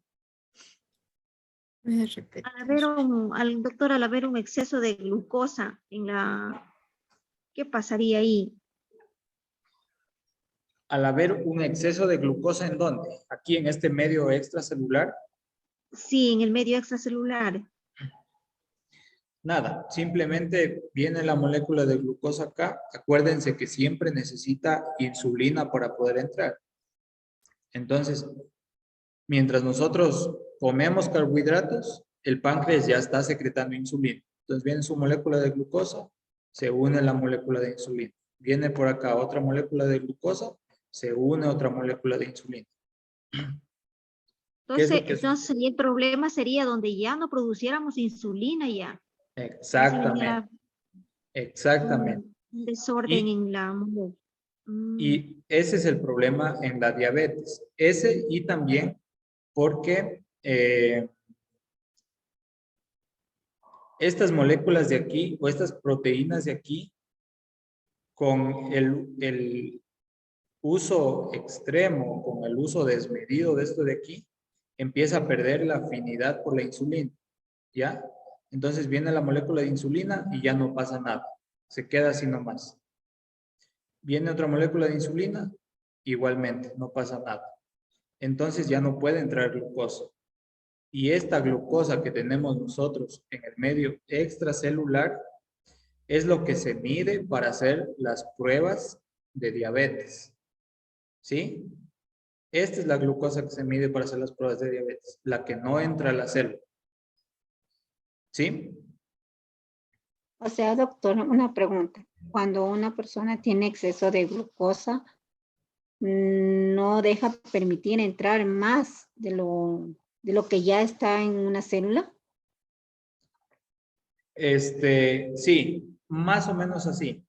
Al haber un exceso de glucosa en la... ¿Qué pasaría ahí? Al haber un exceso de glucosa, ¿en dónde? Aquí en este medio extracelular. Sí, en el medio extracelular. Nada, simplemente viene la molécula de glucosa acá. Acuérdense que siempre necesita insulina para poder entrar. Entonces, mientras nosotros comemos carbohidratos, el páncreas ya está secretando insulina. Entonces viene su molécula de glucosa, se une a la molécula de insulina. Viene por acá otra molécula de glucosa, se une a otra molécula de insulina. Entonces el problema sería donde ya no produciéramos insulina ya. Exactamente. Exactamente. Un desorden en la... Y ese es el problema en la diabetes. Ese y también porque estas moléculas de aquí o estas proteínas de aquí, con el uso extremo, con el uso desmedido de esto de aquí, empieza a perder la afinidad por la insulina, ¿ya? Entonces viene la molécula de insulina y ya no pasa nada, se queda así nomás. Viene otra molécula de insulina, igualmente, no pasa nada. Entonces ya no puede entrar glucosa. Y esta glucosa que tenemos nosotros en el medio extracelular es lo que se mide para hacer las pruebas de diabetes. ¿Sí? Esta es la glucosa que se mide para hacer las pruebas de diabetes, la que no entra a la célula. ¿Sí? O sea, doctor, una pregunta. Cuando una persona tiene exceso de glucosa, ¿no deja permitir entrar más de lo que ya está en una célula? Sí, más o menos así.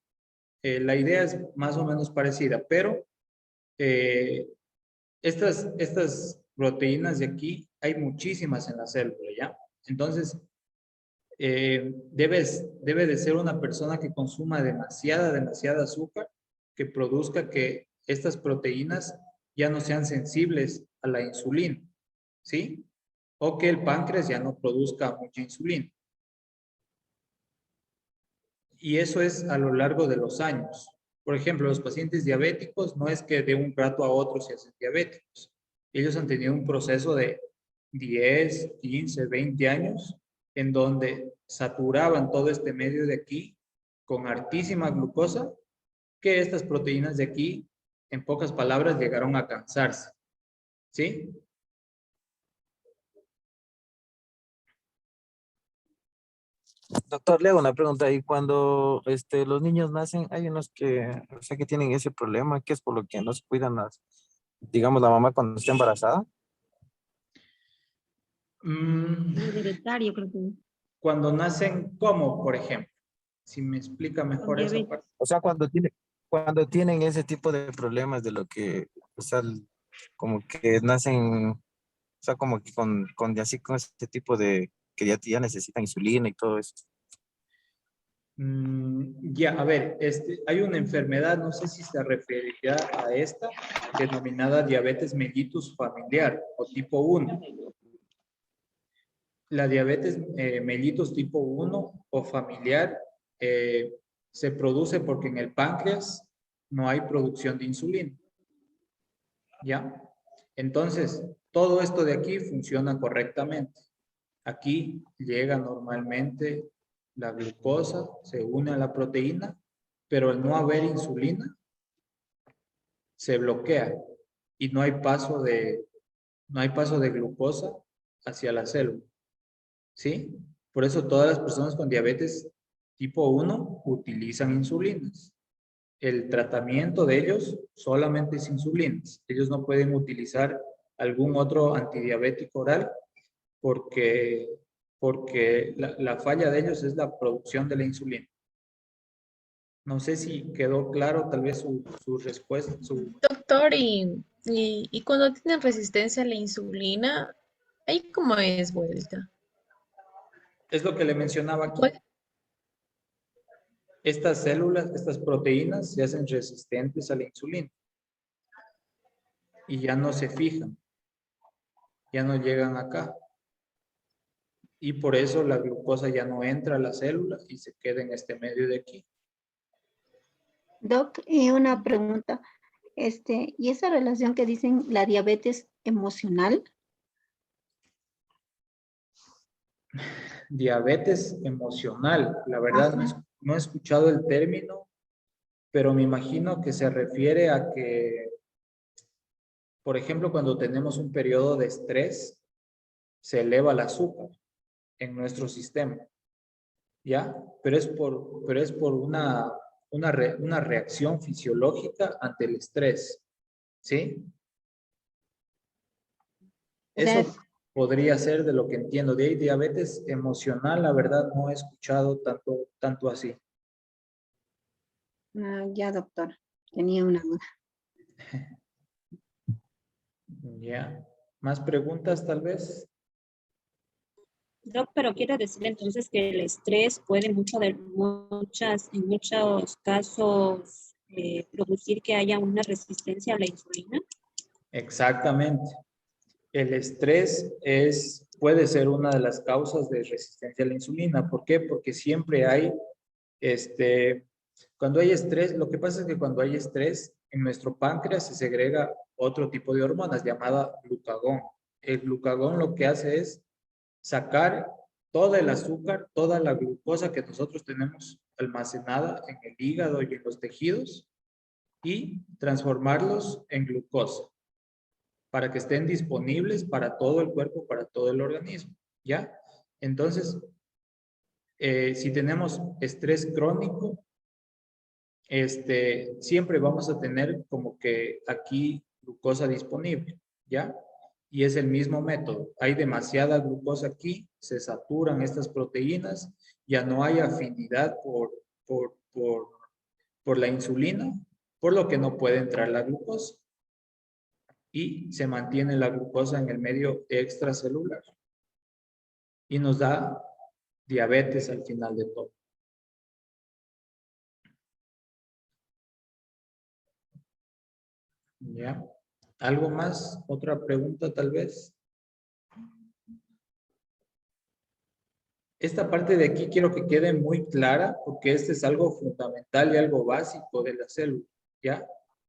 La idea es más o menos parecida, pero estas proteínas de aquí, hay muchísimas en la célula, ¿ya? Entonces, debe de ser una persona que consuma demasiada azúcar, que produzca que estas proteínas ya no sean sensibles a la insulina, ¿sí? O que el páncreas ya no produzca mucha insulina. Y eso es a lo largo de los años. Por ejemplo, los pacientes diabéticos no es que de un rato a otro se hacen diabéticos. Ellos han tenido un proceso de 10, 15, 20 años en donde saturaban todo este medio de aquí con altísima glucosa, que estas proteínas de aquí, en pocas palabras, llegaron a cansarse. ¿Sí? Doctor, le hago una pregunta. Y cuando los niños nacen, hay unos que, o sea, que tienen ese problema, que es por lo que no se cuidan digamos, la mamá cuando está embarazada. Hereditario, creo que. Cuando nacen, ¿cómo, por ejemplo? Si me explica mejor esa parte. O sea, cuando tienen ese tipo de problemas de lo que, o sea, como que nacen, o sea, como que con ese tipo de, que ya necesitan insulina y todo eso. Ya, a ver, hay una enfermedad, no sé si se referirá a esta, denominada diabetes mellitus familiar o tipo 1. La diabetes mellitus tipo 1 o familiar se produce porque en el páncreas no hay producción de insulina. ¿Ya? Entonces, todo esto de aquí funciona correctamente. Aquí llega normalmente la glucosa, se une a la proteína, pero al no haber insulina, se bloquea y no hay paso de glucosa hacia la célula. ¿Sí? Por eso todas las personas con diabetes tipo 1 utilizan insulinas. El tratamiento de ellos solamente es insulinas. Ellos no pueden utilizar algún otro antidiabético oral porque la falla de ellos es la producción de la insulina. No sé si quedó claro tal vez su respuesta. Doctor, y cuando tienen resistencia a la insulina, ¿ahí cómo es vuelta? Es lo que le mencionaba aquí. Estas células, estas proteínas se hacen resistentes a la insulina y ya no se fijan, ya no llegan acá. Y por eso la glucosa ya no entra a la célula y se queda en este medio de aquí. Doc, y una pregunta. ¿Y esa relación que dicen la diabetes emocional? Diabetes emocional, la verdad no he escuchado el término, pero me imagino que se refiere a que Por ejemplo, cuando tenemos un periodo de estrés, se eleva el azúcar en nuestro sistema, ¿ya? Pero es por una reacción fisiológica ante el estrés, ¿sí? Eso podría ser de lo que entiendo. De ahí, diabetes emocional, la verdad no he escuchado tanto así. Ya, doctor. Tenía una duda. Ya. ¿Más preguntas tal vez? Doc, pero quiero decir entonces que el estrés puede en muchos casos producir que haya una resistencia a la insulina. Exactamente. El estrés puede ser una de las causas de resistencia a la insulina. ¿Por qué? Porque siempre hay, cuando hay estrés, lo que pasa es que cuando hay estrés, en nuestro páncreas se segrega otro tipo de hormonas llamada glucagón. El glucagón lo que hace es sacar todo el azúcar, toda la glucosa que nosotros tenemos almacenada en el hígado y en los tejidos y transformarlos en glucosa para que estén disponibles para todo el cuerpo, para todo el organismo, ¿ya? Entonces, si tenemos estrés crónico, siempre vamos a tener como que aquí glucosa disponible, ¿ya? Y es el mismo método. Hay demasiada glucosa aquí, se saturan estas proteínas, ya no hay afinidad por la insulina, por lo que no puede entrar la glucosa. Y se mantiene la glucosa en el medio extracelular. Y nos da diabetes al final de todo. ¿Ya? ¿Algo más? ¿Otra pregunta tal vez? Esta parte de aquí quiero que quede muy clara porque este es algo fundamental y algo básico de la célula, ¿ya?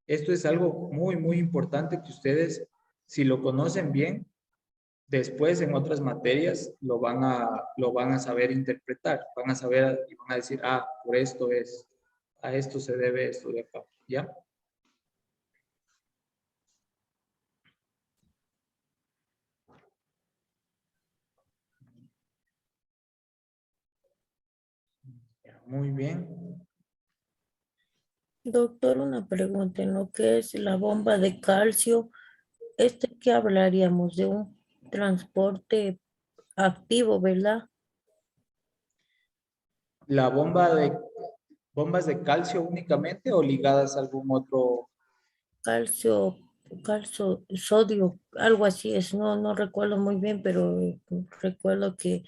Esto es algo muy, muy importante que ustedes, si lo conocen bien, después en otras materias lo van a saber interpretar, van a saber y van a decir, ah, por esto es, a esto se debe esto de acá, ¿ya? Muy bien. Doctor, una pregunta en lo que es la bomba de calcio. ¿Qué hablaríamos? De un transporte activo, ¿verdad? ¿La bombas de calcio únicamente o ligadas a algún otro? Calcio, sodio, algo así es, no recuerdo muy bien, pero recuerdo que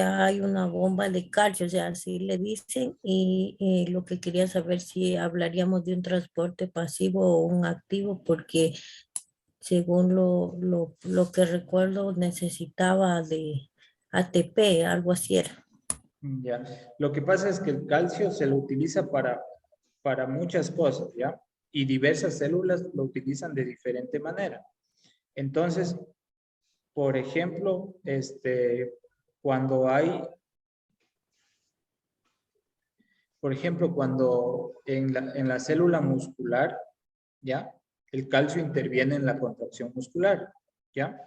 hay una bomba de calcio, o sea, así le dicen, y lo que quería saber si hablaríamos de un transporte pasivo o un activo, porque según lo que recuerdo necesitaba de ATP, algo así era. Ya. Lo que pasa es que el calcio se lo utiliza para muchas cosas, ¿ya? Y diversas células lo utilizan de diferente manera. Entonces, por ejemplo, cuando en la célula muscular, ¿ya? El calcio interviene en la contracción muscular, ¿ya?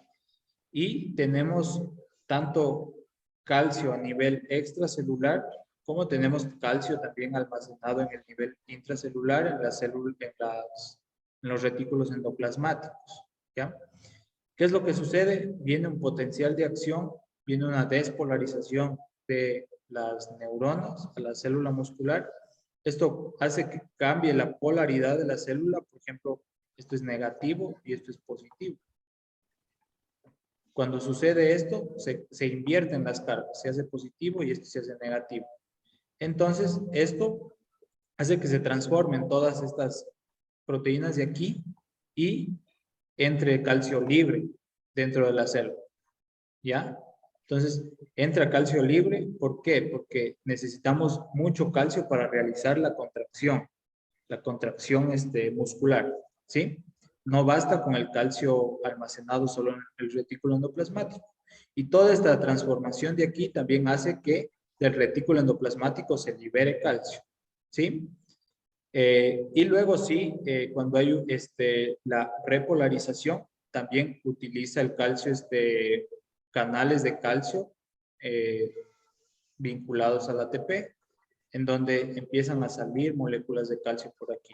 Y tenemos tanto calcio a nivel extracelular, como tenemos calcio también almacenado en el nivel intracelular, en los retículos endoplasmáticos, ¿ya? ¿Qué es lo que sucede? Viene un potencial de acción, viene una despolarización de las neuronas a la célula muscular. Esto hace que cambie la polaridad de la célula. Por ejemplo, esto es negativo y esto es positivo. Cuando sucede esto, se invierten las cargas, se hace positivo y esto se hace negativo. Entonces, esto hace que se transformen todas estas proteínas de aquí y entre calcio libre dentro de la célula, ¿ya? Entonces, entra calcio libre, ¿por qué? Porque necesitamos mucho calcio para realizar la contracción muscular, ¿sí? No basta con el calcio almacenado solo en el retículo endoplasmático. Y toda esta transformación de aquí también hace que del retículo endoplasmático se libere calcio, ¿sí? Y luego sí, cuando hay la repolarización, también utiliza el calcio, canales de calcio vinculados al ATP, en donde empiezan a salir moléculas de calcio por aquí.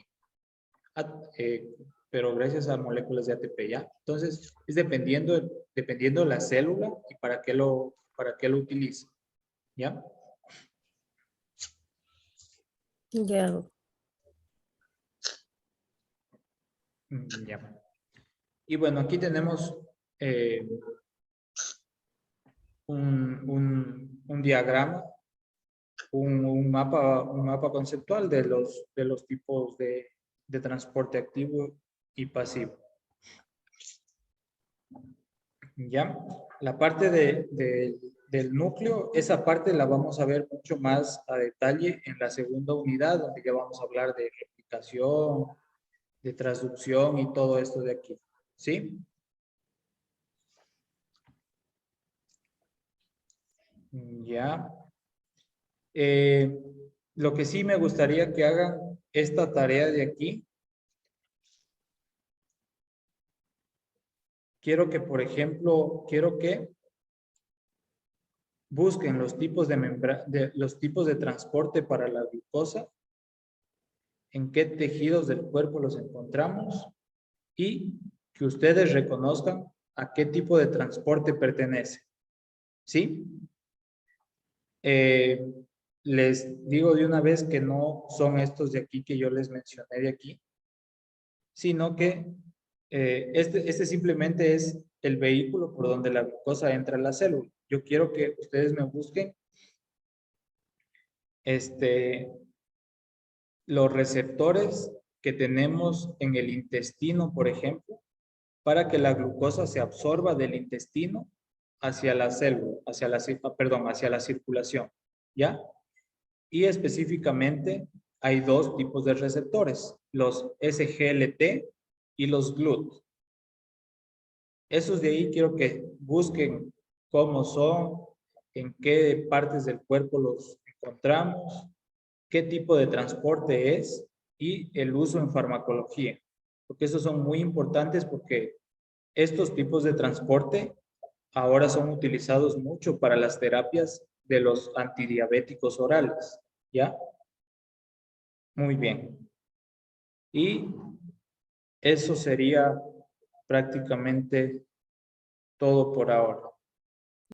Pero gracias a moléculas de ATP, ¿ya? Entonces, es dependiendo de la célula y para qué lo utiliza, ¿ya? Ya. Ya. Y bueno, aquí tenemos un diagrama, un mapa conceptual de los tipos de transporte activo y pasivo. ¿Ya? La parte del núcleo, esa parte la vamos a ver mucho más a detalle en la segunda unidad, donde ya vamos a hablar de replicación, de transducción y todo esto de aquí. ¿Sí? Ya. Lo que sí me gustaría que hagan esta tarea de aquí. Quiero que, por ejemplo, busquen los tipos de transporte para la glucosa, en qué tejidos del cuerpo los encontramos y que ustedes reconozcan a qué tipo de transporte pertenece. ¿Sí? Les digo de una vez que no son estos de aquí que yo les mencioné de aquí, sino que este simplemente es el vehículo por donde la glucosa entra a la célula. Yo quiero que ustedes me busquen los receptores que tenemos en el intestino, por ejemplo, para que la glucosa se absorba del intestino hacia la célula, hacia la circulación, ¿ya? Y específicamente hay dos tipos de receptores, los SGLT y los GLUT. Esos de ahí quiero que busquen cómo son, en qué partes del cuerpo los encontramos, qué tipo de transporte es y el uso en farmacología. Porque esos son muy importantes porque estos tipos de transporte ahora son utilizados mucho para las terapias de los antidiabéticos orales, ¿ya? Muy bien. Y eso sería prácticamente todo por ahora.